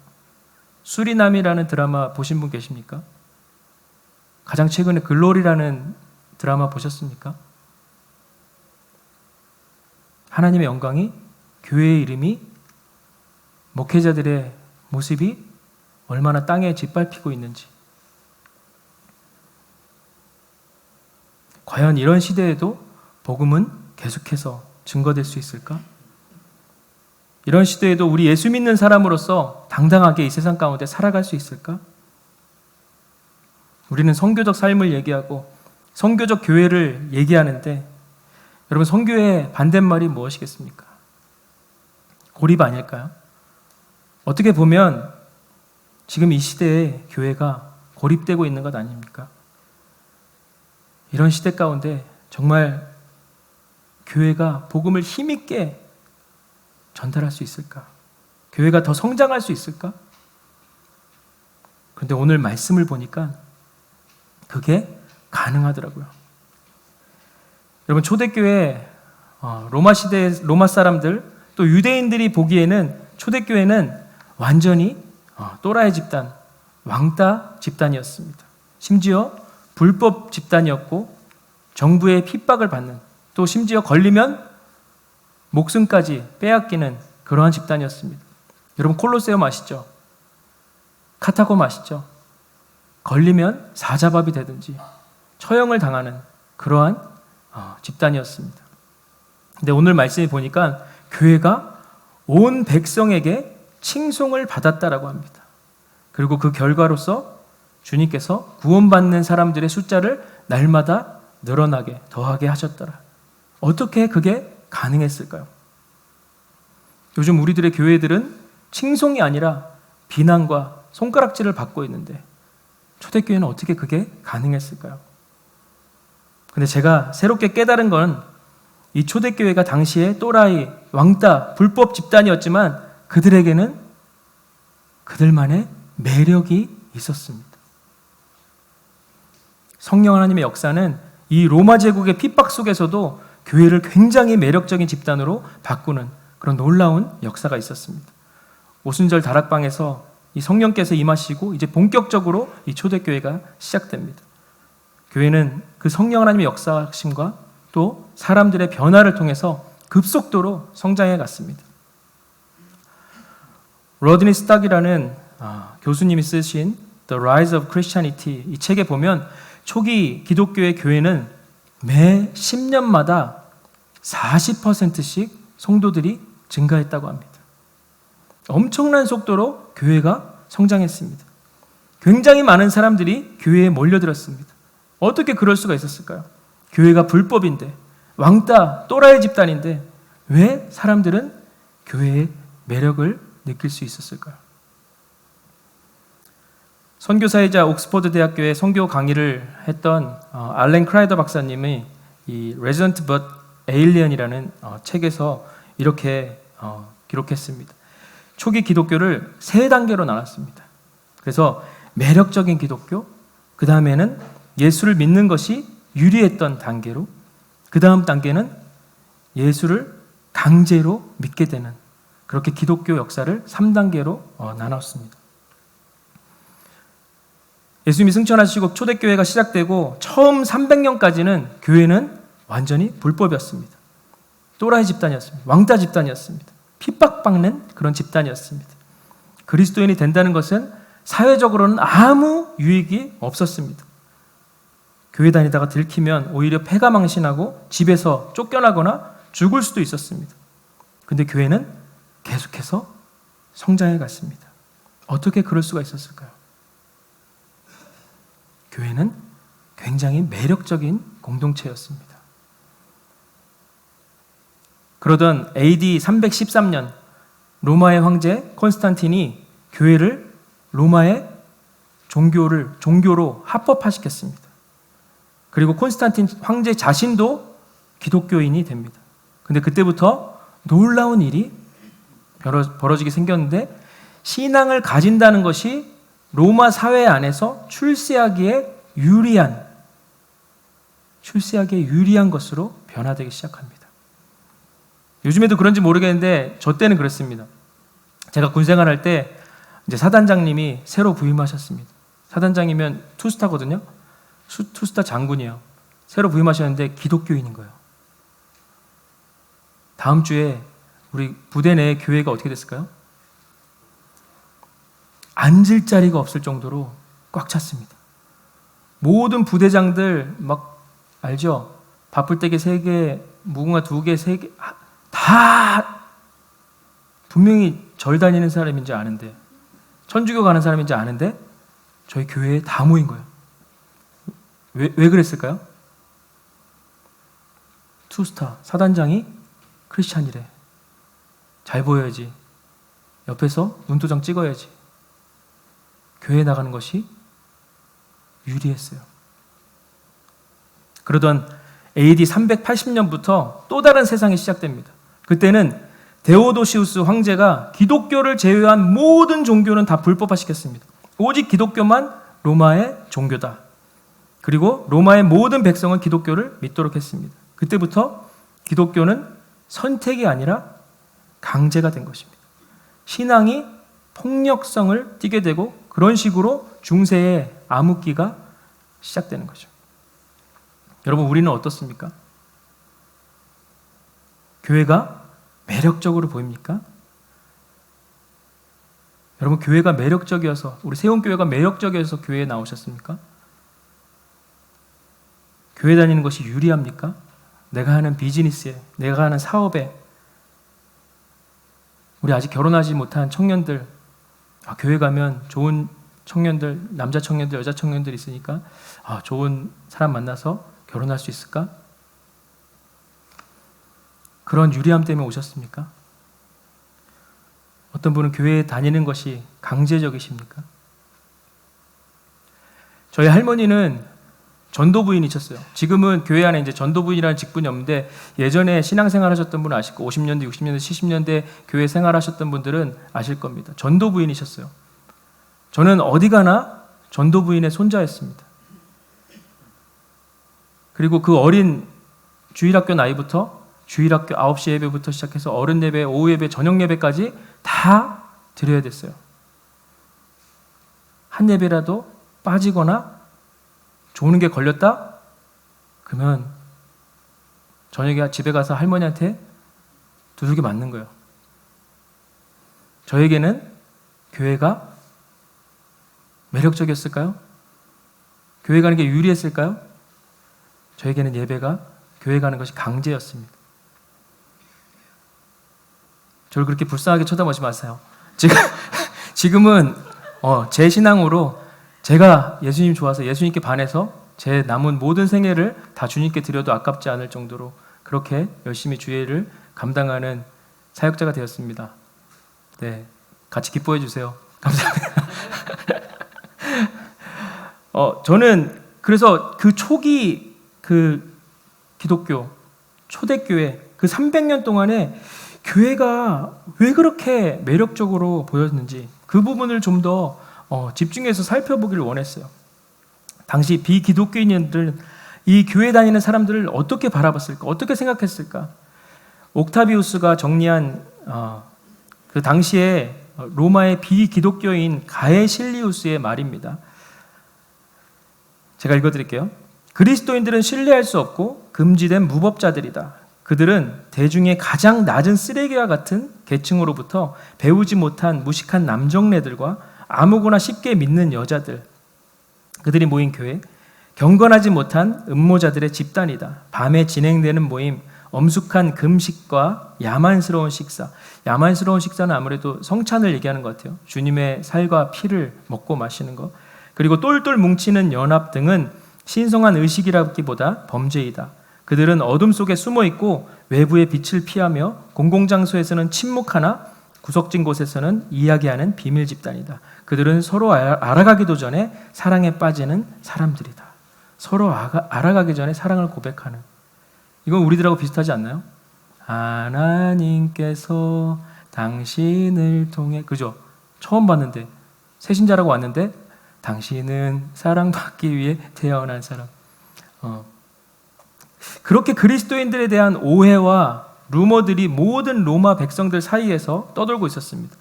수리남이라는 드라마 보신 분 계십니까? 가장 최근에 글로리라는 드라마 보셨습니까? 하나님의 영광이, 교회의 이름이, 목회자들의 모습이 얼마나 땅에 짓밟히고 있는지. 과연 이런 시대에도 복음은 계속해서 증거될 수 있을까? 이런 시대에도 우리 예수 믿는 사람으로서 당당하게 이 세상 가운데 살아갈 수 있을까? 우리는 선교적 삶을 얘기하고 선교적 교회를 얘기하는데 여러분 선교의 반대말이 무엇이겠습니까? 고립 아닐까요? 어떻게 보면 지금 이 시대에 교회가 고립되고 있는 것 아닙니까? 이런 시대 가운데 정말 교회가 복음을 힘있게 전달할 수 있을까? 교회가 더 성장할 수 있을까? 그런데 오늘 말씀을 보니까 그게 가능하더라고요. 여러분 초대교회 로마 시대 로마 사람들 또 유대인들이 보기에는 초대교회는 완전히 또라이 집단, 왕따 집단이었습니다. 심지어 불법 집단이었고 정부의 핍박을 받는 또 심지어 걸리면 목숨까지 빼앗기는 그러한 집단이었습니다. 여러분 콜로세움 아시죠? 카타콤 아시죠? 걸리면 사자밥이 되든지 처형을 당하는 그러한 집단이었습니다. 근데 오늘 말씀을 보니까 교회가 온 백성에게 칭송을 받았다라고 합니다. 그리고 그 결과로서 주님께서 구원받는 사람들의 숫자를 날마다 늘어나게 더하게 하셨더라. 어떻게 그게 가능했을까요? 요즘 우리들의 교회들은 칭송이 아니라 비난과 손가락질을 받고 있는데 초대교회는 어떻게 그게 가능했을까요? 근데 제가 새롭게 깨달은 건 이 초대교회가 당시에 또라이, 왕따, 불법 집단이었지만 그들에게는 그들만의 매력이 있었습니다. 성령 하나님의 역사는 이 로마 제국의 핍박 속에서도 교회를 굉장히 매력적인 집단으로 바꾸는 그런 놀라운 역사가 있었습니다. 오순절 다락방에서 이 성령께서 임하시고 이제 본격적으로 이 초대교회가 시작됩니다. 교회는 그 성령 하나님의 역사심과 또 사람들의 변화를 통해서 급속도로 성장해 갔습니다. 로드니 스탁이라는 교수님이 쓰신 The Rise of Christianity 이 책에 보면 초기 기독교의 교회는 매 10년마다 40%씩 성도들이 증가했다고 합니다. 엄청난 속도로 교회가 성장했습니다. 굉장히 많은 사람들이 교회에 몰려들었습니다. 어떻게 그럴 수가 있었을까요? 교회가 불법인데, 왕따, 또라이 집단인데 왜 사람들은 교회의 매력을 느낄 수 있었을까요? 선교사이자 옥스퍼드 대학교에 선교 강의를 했던 알렌 크라이더 박사님이 이 Resident but Alien이라는 책에서 이렇게 기록했습니다. 초기 기독교를 3단계로 나눴습니다. 그래서 매력적인 기독교, 그 다음에는 예수를 믿는 것이 유리했던 단계로, 그 다음 단계는 예수를 강제로 믿게 되는, 그렇게 기독교 역사를 3단계로 나눴습니다. 예수님이 승천하시고 초대교회가 시작되고 처음 300년까지는 교회는 완전히 불법이었습니다. 또라이 집단이었습니다. 왕따 집단이었습니다. 핍박받는 그런 집단이었습니다. 그리스도인이 된다는 것은 사회적으로는 아무 유익이 없었습니다. 교회 다니다가 들키면 오히려 패가 망신하고 집에서 쫓겨나거나 죽을 수도 있었습니다. 근데 교회는 계속해서 성장해 갔습니다. 어떻게 그럴 수가 있었을까요? 교회는 굉장히 매력적인 공동체였습니다. 그러던 AD 313년 로마의 황제 콘스탄틴이 교회를 로마의 종교로 합법화시켰습니다. 그리고 콘스탄틴 황제 자신도 기독교인이 됩니다. 근데 그때부터 놀라운 일이 벌어지게 생겼는데, 신앙을 가진다는 것이 로마 사회 안에서 출세하기에 유리한 것으로 변화되기 시작합니다. 요즘에도 그런지 모르겠는데 저 때는 그랬습니다. 제가 군 생활할 때 이제 사단장님이 새로 부임하셨습니다. 사단장이면 투스타거든요. 투스타 장군이에요. 새로 부임하셨는데 기독교인인 거예요. 다음 주에 우리 부대 내 교회가 어떻게 됐을까요? 앉을 자리가 없을 정도로 꽉 찼습니다. 모든 부대장들 막 알죠? 바쁠때기 3개, 무궁화 2개, 3개 다 분명히 절 다니는 사람인지 아는데, 천주교 가는 사람인지 아는데 저희 교회에 다 모인 거예요. 왜 그랬을까요? 투스타 사단장이 크리스찬이래. 잘 보여야지. 옆에서 눈도장 찍어야지. 교회에 나가는 것이 유리했어요. 그러던 AD 380년부터 또 다른 세상이 시작됩니다. 그때는 데오도시우스 황제가 기독교를 제외한 모든 종교는 다 불법화시켰습니다. 오직 기독교만 로마의 종교다. 그리고 로마의 모든 백성은 기독교를 믿도록 했습니다. 그때부터 기독교는 선택이 아니라 강제가 된 것입니다. 신앙이 폭력성을 띠게 되고, 그런 식으로 중세의 암흑기가 시작되는 거죠. 여러분, 우리는 어떻습니까? 교회가 매력적으로 보입니까? 여러분, 교회가 매력적이어서, 우리 세운교회가 매력적이어서 교회에 나오셨습니까? 교회 다니는 것이 유리합니까? 내가 하는 비즈니스에, 내가 하는 사업에. 우리 아직 결혼하지 못한 청년들, 교회 가면 좋은 청년들, 남자 청년들, 여자 청년들 있으니까 좋은 사람 만나서 결혼할 수 있을까? 그런 유리함 때문에 오셨습니까? 어떤 분은 교회에 다니는 것이 강제적이십니까? 저희 할머니는 전도부인이셨어요. 지금은 교회 안에 이제 전도부인이라는 직분이 없는데, 예전에 신앙생활 하셨던 분은 아실 거고, 50년대, 60년대, 70년대 교회 생활하셨던 분들은 아실 겁니다. 전도부인이셨어요. 저는 어디 가나 전도부인의 손자였습니다. 그리고 그 어린 주일학교 나이부터, 주일학교 9시 예배부터 시작해서 어른 예배, 오후 예배, 저녁 예배까지 다 드려야 됐어요. 한 예배라도 빠지거나 좋은 게 걸렸다? 그러면 저녁에 집에 가서 할머니한테 두들겨 맞는 거예요. 저에게는 교회가 매력적이었을까요? 교회 가는 게 유리했을까요? 저에게는 예배가 교회 가는 것이 강제였습니다. 저를 그렇게 불쌍하게 쳐다보지 마세요. 지금은 제 신앙으로 제가 예수님 좋아서 예수님께 반해서 제 남은 모든 생애를 다 주님께 드려도 아깝지 않을 정도로 그렇게 열심히 주의를 감당하는 사역자가 되었습니다. 네, 같이 기뻐해 주세요. 감사합니다. 저는 그래서 그 초기 그 기독교 초대교회 그 300년 동안에 교회가 왜 그렇게 매력적으로 보였는지 그 부분을 좀 더 집중해서 살펴보기를 원했어요. 당시 비기독교인들은 이 교회 다니는 사람들을 어떻게 바라봤을까? 어떻게 생각했을까? 옥타비우스가 정리한 그 당시에 로마의 비기독교인 가에실리우스의 말입니다. 제가 읽어드릴게요. 그리스도인들은 신뢰할 수 없고 금지된 무법자들이다. 그들은 대중의 가장 낮은 쓰레기와 같은 계층으로부터 배우지 못한 무식한 남정네들과 아무거나 쉽게 믿는 여자들, 그들이 모인 교회, 경건하지 못한 음모자들의 집단이다. 밤에 진행되는 모임, 엄숙한 금식과 야만스러운 식사. 야만스러운 식사는 아무래도 성찬을 얘기하는 것 같아요. 주님의 살과 피를 먹고 마시는 것. 그리고 똘똘 뭉치는 연합 등은 신성한 의식이라기보다 범죄이다. 그들은 어둠 속에 숨어 있고 외부의 빛을 피하며 공공장소에서는 침묵하나 구석진 곳에서는 이야기하는 비밀 집단이다. 그들은 서로 알아가기도 전에 사랑에 빠지는 사람들이다. 서로 알아가기 전에 사랑을 고백하는. 이건 우리들하고 비슷하지 않나요? 하나님께서 당신을 통해, 그죠? 처음 봤는데, 새신자라고 왔는데 당신은 사랑받기 위해 태어난 사람. 그렇게 그리스도인들에 대한 오해와 루머들이 모든 로마 백성들 사이에서 떠돌고 있었습니다.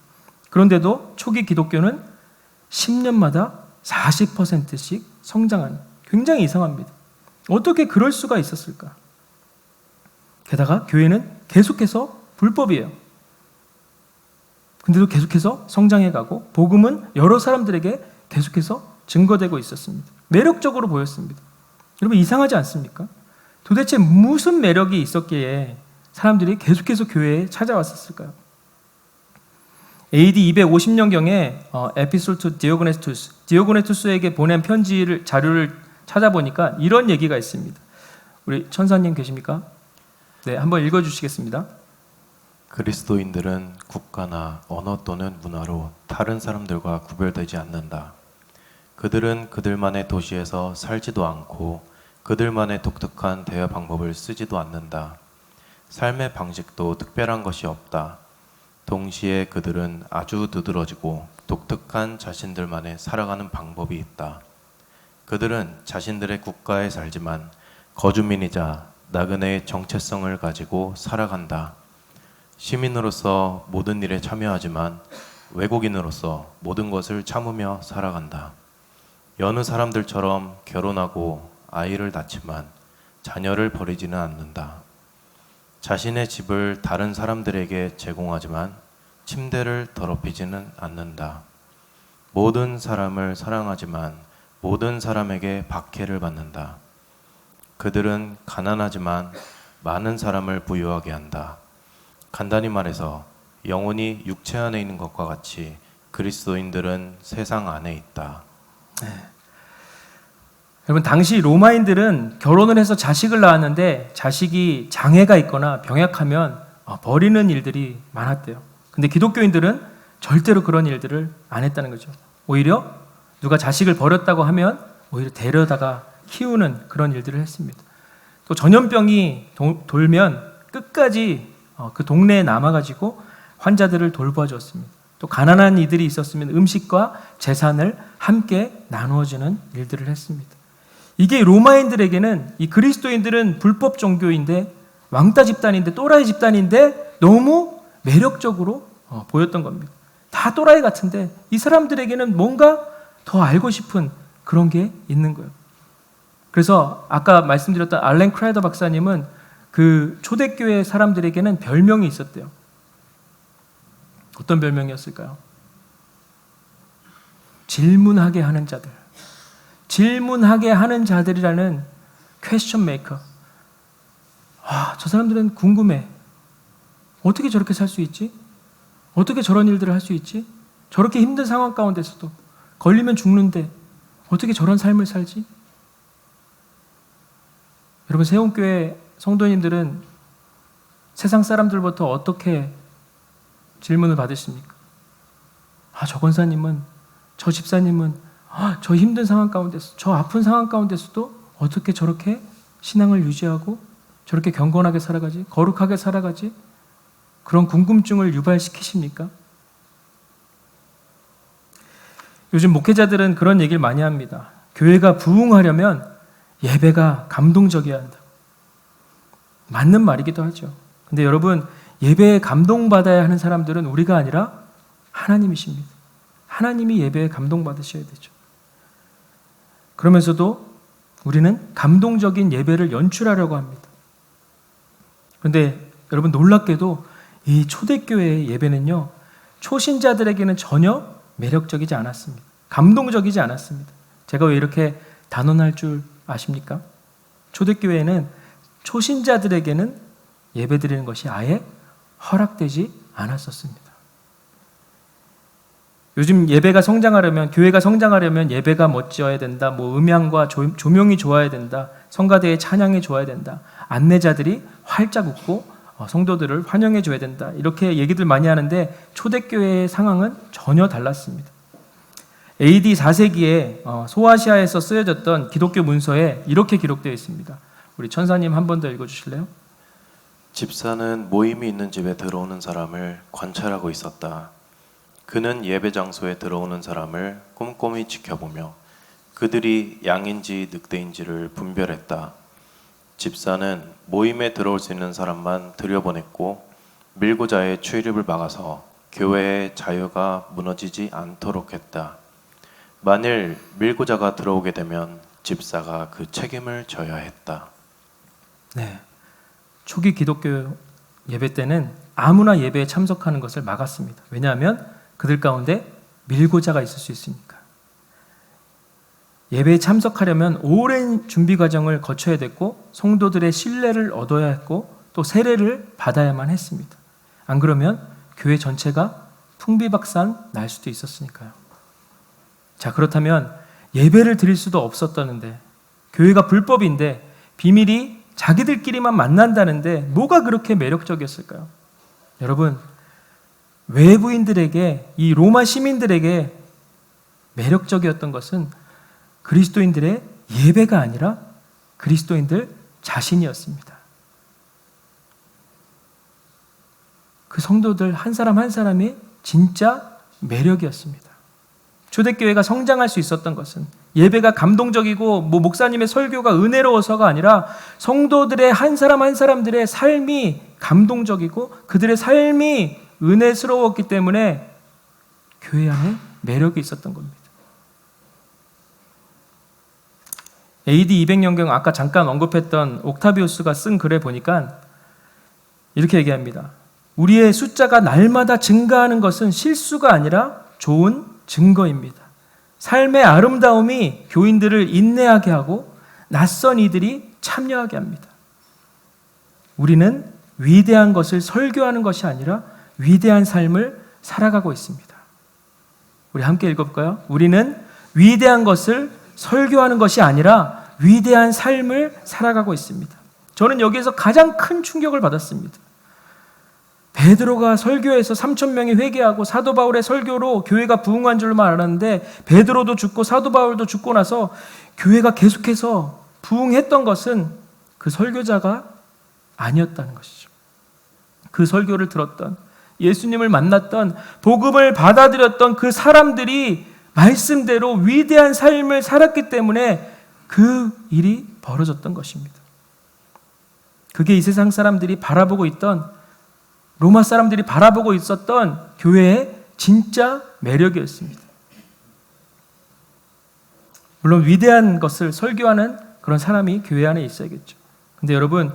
그런데도 초기 기독교는 10년마다 40%씩 성장하는, 굉장히 이상합니다. 어떻게 그럴 수가 있었을까? 게다가 교회는 계속해서 불법이에요. 근데도 계속해서 성장해가고 복음은 여러 사람들에게 계속해서 증거되고 있었습니다. 매력적으로 보였습니다. 여러분 이상하지 않습니까? 도대체 무슨 매력이 있었기에 사람들이 계속해서 교회에 찾아왔었을까요? AD 250년경에 에피솔토 디오그네투스에게 보낸 자료를 찾아보니까 이런 얘기가 있습니다. 우리 천사님 계십니까? 네, 한번 읽어주시겠습니다. 그리스도인들은 국가나 언어 또는 문화로 다른 사람들과 구별되지 않는다. 그들은 그들만의 도시에서 살지도 않고 그들만의 독특한 대화 방법을 쓰지도 않는다. 삶의 방식도 특별한 것이 없다. 동시에 그들은 아주 두드러지고 독특한 자신들만의 살아가는 방법이 있다. 그들은 자신들의 국가에 살지만 거주민이자 나그네의 정체성을 가지고 살아간다. 시민으로서 모든 일에 참여하지만 외국인으로서 모든 것을 참으며 살아간다. 여느 사람들처럼 결혼하고 아이를 낳지만 자녀를 버리지는 않는다. 자신의 집을 다른 사람들에게 제공하지만 침대를 더럽히지는 않는다. 모든 사람을 사랑하지만 모든 사람에게 박해를 받는다. 그들은 가난하지만 많은 사람을 부유하게 한다. 간단히 말해서 영혼이 육체 안에 있는 것과 같이 그리스도인들은 세상 안에 있다. 네. 여러분 당시 로마인들은 결혼을 해서 자식을 낳았는데 자식이 장애가 있거나 병약하면 버리는 일들이 많았대요. 근데 기독교인들은 절대로 그런 일들을 안 했다는 거죠. 오히려 누가 자식을 버렸다고 하면 오히려 데려다가 키우는 그런 일들을 했습니다. 또 전염병이 돌면 끝까지 그 동네에 남아가지고 환자들을 돌봐주었습니다. 또 가난한 이들이 있었으면 음식과 재산을 함께 나누어주는 일들을 했습니다. 이게 로마인들에게는 이 그리스도인들은 불법 종교인데 왕따 집단인데 또라이 집단인데 너무 매력적으로 보였던 겁니다. 다 또라이 같은데 이 사람들에게는 뭔가 더 알고 싶은 그런 게 있는 거예요. 그래서 아까 말씀드렸던 알렌 크라이더 박사님은 그 초대교회 사람들에게는 별명이 있었대요. 어떤 별명이었을까요? 질문하게 하는 자들. 질문하게 하는 자들이라는 퀘스천 메이커. 저 사람들은 궁금해. 어떻게 저렇게 살 수 있지? 어떻게 저런 일들을 할 수 있지? 저렇게 힘든 상황 가운데서도 걸리면 죽는데 어떻게 저런 삶을 살지? 여러분, 세운교회 성도님들은 세상 사람들부터 어떻게 질문을 받으십니까? 저 권사님은, 저 집사님은 저 힘든 상황 가운데서, 저 아픈 상황 가운데서도 어떻게 저렇게 신앙을 유지하고 저렇게 경건하게 살아가지? 거룩하게 살아가지? 그런 궁금증을 유발시키십니까? 요즘 목회자들은 그런 얘기를 많이 합니다. 교회가 부흥하려면 예배가 감동적이어야 한다. 맞는 말이기도 하죠. 근데 여러분, 예배에 감동받아야 하는 사람들은 우리가 아니라 하나님이십니다. 하나님이 예배에 감동받으셔야 되죠. 그러면서도 우리는 감동적인 예배를 연출하려고 합니다. 그런데 여러분, 놀랍게도 이 초대교회의 예배는요, 초신자들에게는 전혀 매력적이지 않았습니다. 감동적이지 않았습니다. 제가 왜 이렇게 단언할 줄 아십니까? 초대교회는 초신자들에게는 예배드리는 것이 아예 허락되지 않았었습니다. 요즘 예배가 성장하려면, 교회가 성장하려면 예배가 멋져야 된다, 음향과 조명이 좋아야 된다, 성가대의 찬양이 좋아야 된다, 안내자들이 활짝 웃고 성도들을 환영해 줘야 된다, 이렇게 얘기들 많이 하는데 초대교회의 상황은 전혀 달랐습니다. AD 4세기에 소아시아에서 쓰여졌던 기독교 문서에 이렇게 기록되어 있습니다. 우리 천사님 한 번 더 읽어주실래요? 집사는 모임이 있는 집에 들어오는 사람을 관찰하고 있었다. 그는 예배 장소에 들어오는 사람을 꼼꼼히 지켜보며 그들이 양인지 늑대인지를 분별했다. 집사는 모임에 들어올 수 있는 사람만 들여보냈고 밀고자의 출입을 막아서 교회의 자유가 무너지지 않도록 했다. 만일 밀고자가 들어오게 되면 집사가 그 책임을 져야 했다. 네, 초기 기독교 예배 때는 아무나 예배에 참석하는 것을 막았습니다. 왜냐하면 그들 가운데 밀고자가 있을 수 있으니까. 예배에 참석하려면 오랜 준비 과정을 거쳐야 됐고 성도들의 신뢰를 얻어야 했고 또 세례를 받아야만 했습니다. 안 그러면 교회 전체가 풍비박산 날 수도 있었으니까요. 자, 그렇다면 예배를 드릴 수도 없었다는데, 교회가 불법인데 비밀이 자기들끼리만 만난다는데 뭐가 그렇게 매력적이었을까요? 여러분, 외부인들에게, 이 로마 시민들에게 매력적이었던 것은 그리스도인들의 예배가 아니라 그리스도인들 자신이었습니다. 그 성도들 한 사람 한 사람이 진짜 매력이었습니다. 초대교회가 성장할 수 있었던 것은 예배가 감동적이고 목사님의 설교가 은혜로워서가 아니라 성도들의 한 사람 한 사람들의 삶이 감동적이고 그들의 삶이 은혜스러웠기 때문에 교회 안에 매력이 있었던 겁니다. AD 200년경 아까 잠깐 언급했던 옥타비우스가 쓴 글에 보니까 이렇게 얘기합니다. 우리의 숫자가 날마다 증가하는 것은 실수가 아니라 좋은 증거입니다. 삶의 아름다움이 교인들을 인내하게 하고 낯선 이들이 참여하게 합니다. 우리는 위대한 것을 설교하는 것이 아니라 위대한 삶을 살아가고 있습니다. 우리 함께 읽어볼까요? 우리는 위대한 것을 설교하는 것이 아니라 위대한 삶을 살아가고 있습니다. 저는 여기에서 가장 큰 충격을 받았습니다. 베드로가 설교에서 3,000명이 회개하고 사도 바울의 설교로 교회가 부흥한 줄만 알았는데 베드로도 죽고 사도 바울도 죽고 나서 교회가 계속해서 부흥했던 것은 그 설교자가 아니었다는 것이죠. 그 설교를 들었던, 예수님을 만났던, 복음을 받아들였던 그 사람들이 말씀대로 위대한 삶을 살았기 때문에 그 일이 벌어졌던 것입니다. 그게 이 세상 사람들이 바라보고 있던, 로마 사람들이 바라보고 있었던 교회의 진짜 매력이었습니다. 물론 위대한 것을 설교하는 그런 사람이 교회 안에 있어야겠죠. 근데 여러분,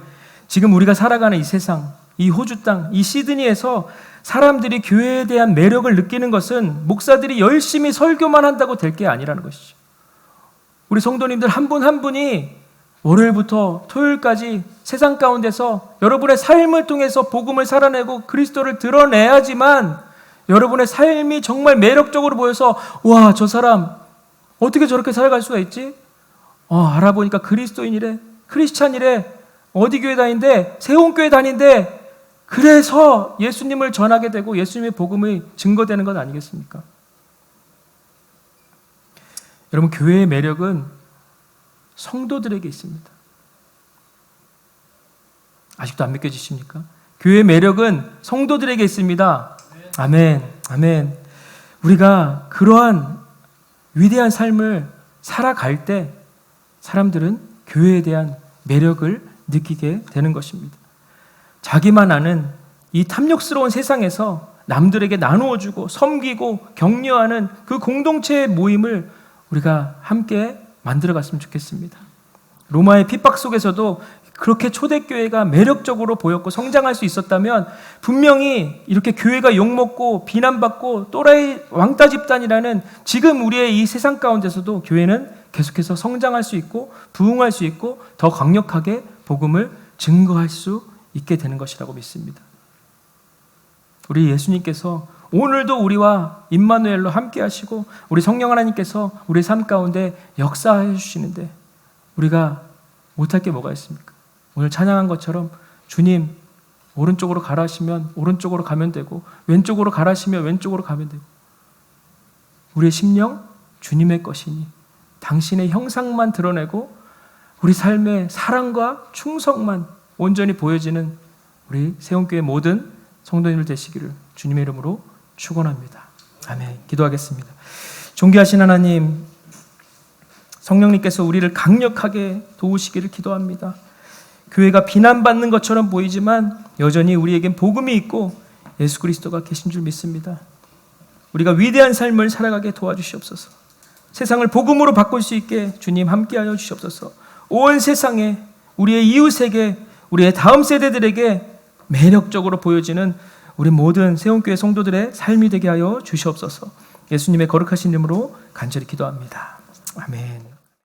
지금 우리가 살아가는 이 세상, 이 호주 땅, 이 시드니에서 사람들이 교회에 대한 매력을 느끼는 것은 목사들이 열심히 설교만 한다고 될 게 아니라는 것이죠. 우리 성도님들 한 분 한 분이 월요일부터 토요일까지 세상 가운데서 여러분의 삶을 통해서 복음을 살아내고 그리스도를 드러내야지만 여러분의 삶이 정말 매력적으로 보여서 와, 저 사람 어떻게 저렇게 살아갈 수가 있지? 알아보니까 그리스도인이래, 크리스찬이래, 어디 교회 다닌대, 세운교회 다닌대. 그래서 예수님을 전하게 되고 예수님의 복음이 증거되는 것 아니겠습니까? 여러분, 교회의 매력은 성도들에게 있습니다. 아직도 안 믿겨지십니까? 교회의 매력은 성도들에게 있습니다. 아멘, 아멘. 우리가 그러한 위대한 삶을 살아갈 때 사람들은 교회에 대한 매력을 느끼게 되는 것입니다. 자기만 아는 이 탐욕스러운 세상에서 남들에게 나누어주고 섬기고 격려하는 그 공동체의 모임을 우리가 함께 만들어갔으면 좋겠습니다. 로마의 핍박 속에서도 그렇게 초대교회가 매력적으로 보였고 성장할 수 있었다면 분명히 이렇게 교회가 욕먹고 비난받고 또라이 왕따 집단이라는 지금 우리의 이 세상 가운데서도 교회는 계속해서 성장할 수 있고 부흥할 수 있고 더 강력하게 복음을 증거할 수 있게 되는 것이라고 믿습니다. 우리 예수님께서 오늘도 우리와 임마누엘로 함께 하시고 우리 성령 하나님께서 우리 삶 가운데 역사해 주시는데 우리가 못할 게 뭐가 있습니까? 오늘 찬양한 것처럼 주님 오른쪽으로 가라 하시면 오른쪽으로 가면 되고 왼쪽으로 가라 하시면 왼쪽으로 가면 되고 우리의 심령 주님의 것이니 당신의 형상만 드러내고 우리 삶의 사랑과 충성만 온전히 보여지는 우리 세운교회 모든 성도님들 되시기를 주님의 이름으로 축원합니다. 아멘. 기도하겠습니다. 존귀하신 하나님, 성령님께서 우리를 강력하게 도우시기를 기도합니다. 교회가 비난받는 것처럼 보이지만 여전히 우리에겐 복음이 있고 예수 그리스도가 계신 줄 믿습니다. 우리가 위대한 삶을 살아가게 도와주시옵소서. 세상을 복음으로 바꿀 수 있게 주님 함께하여 주시옵소서. 온 세상에 우리의 이웃에게 우리의 다음 세대들에게 매력적으로 보여지는 우리 모든 세운교회 성도들의 삶이 되게 하여 주시옵소서. 예수님의 거룩하신 이름으로 간절히 기도합니다. 아멘.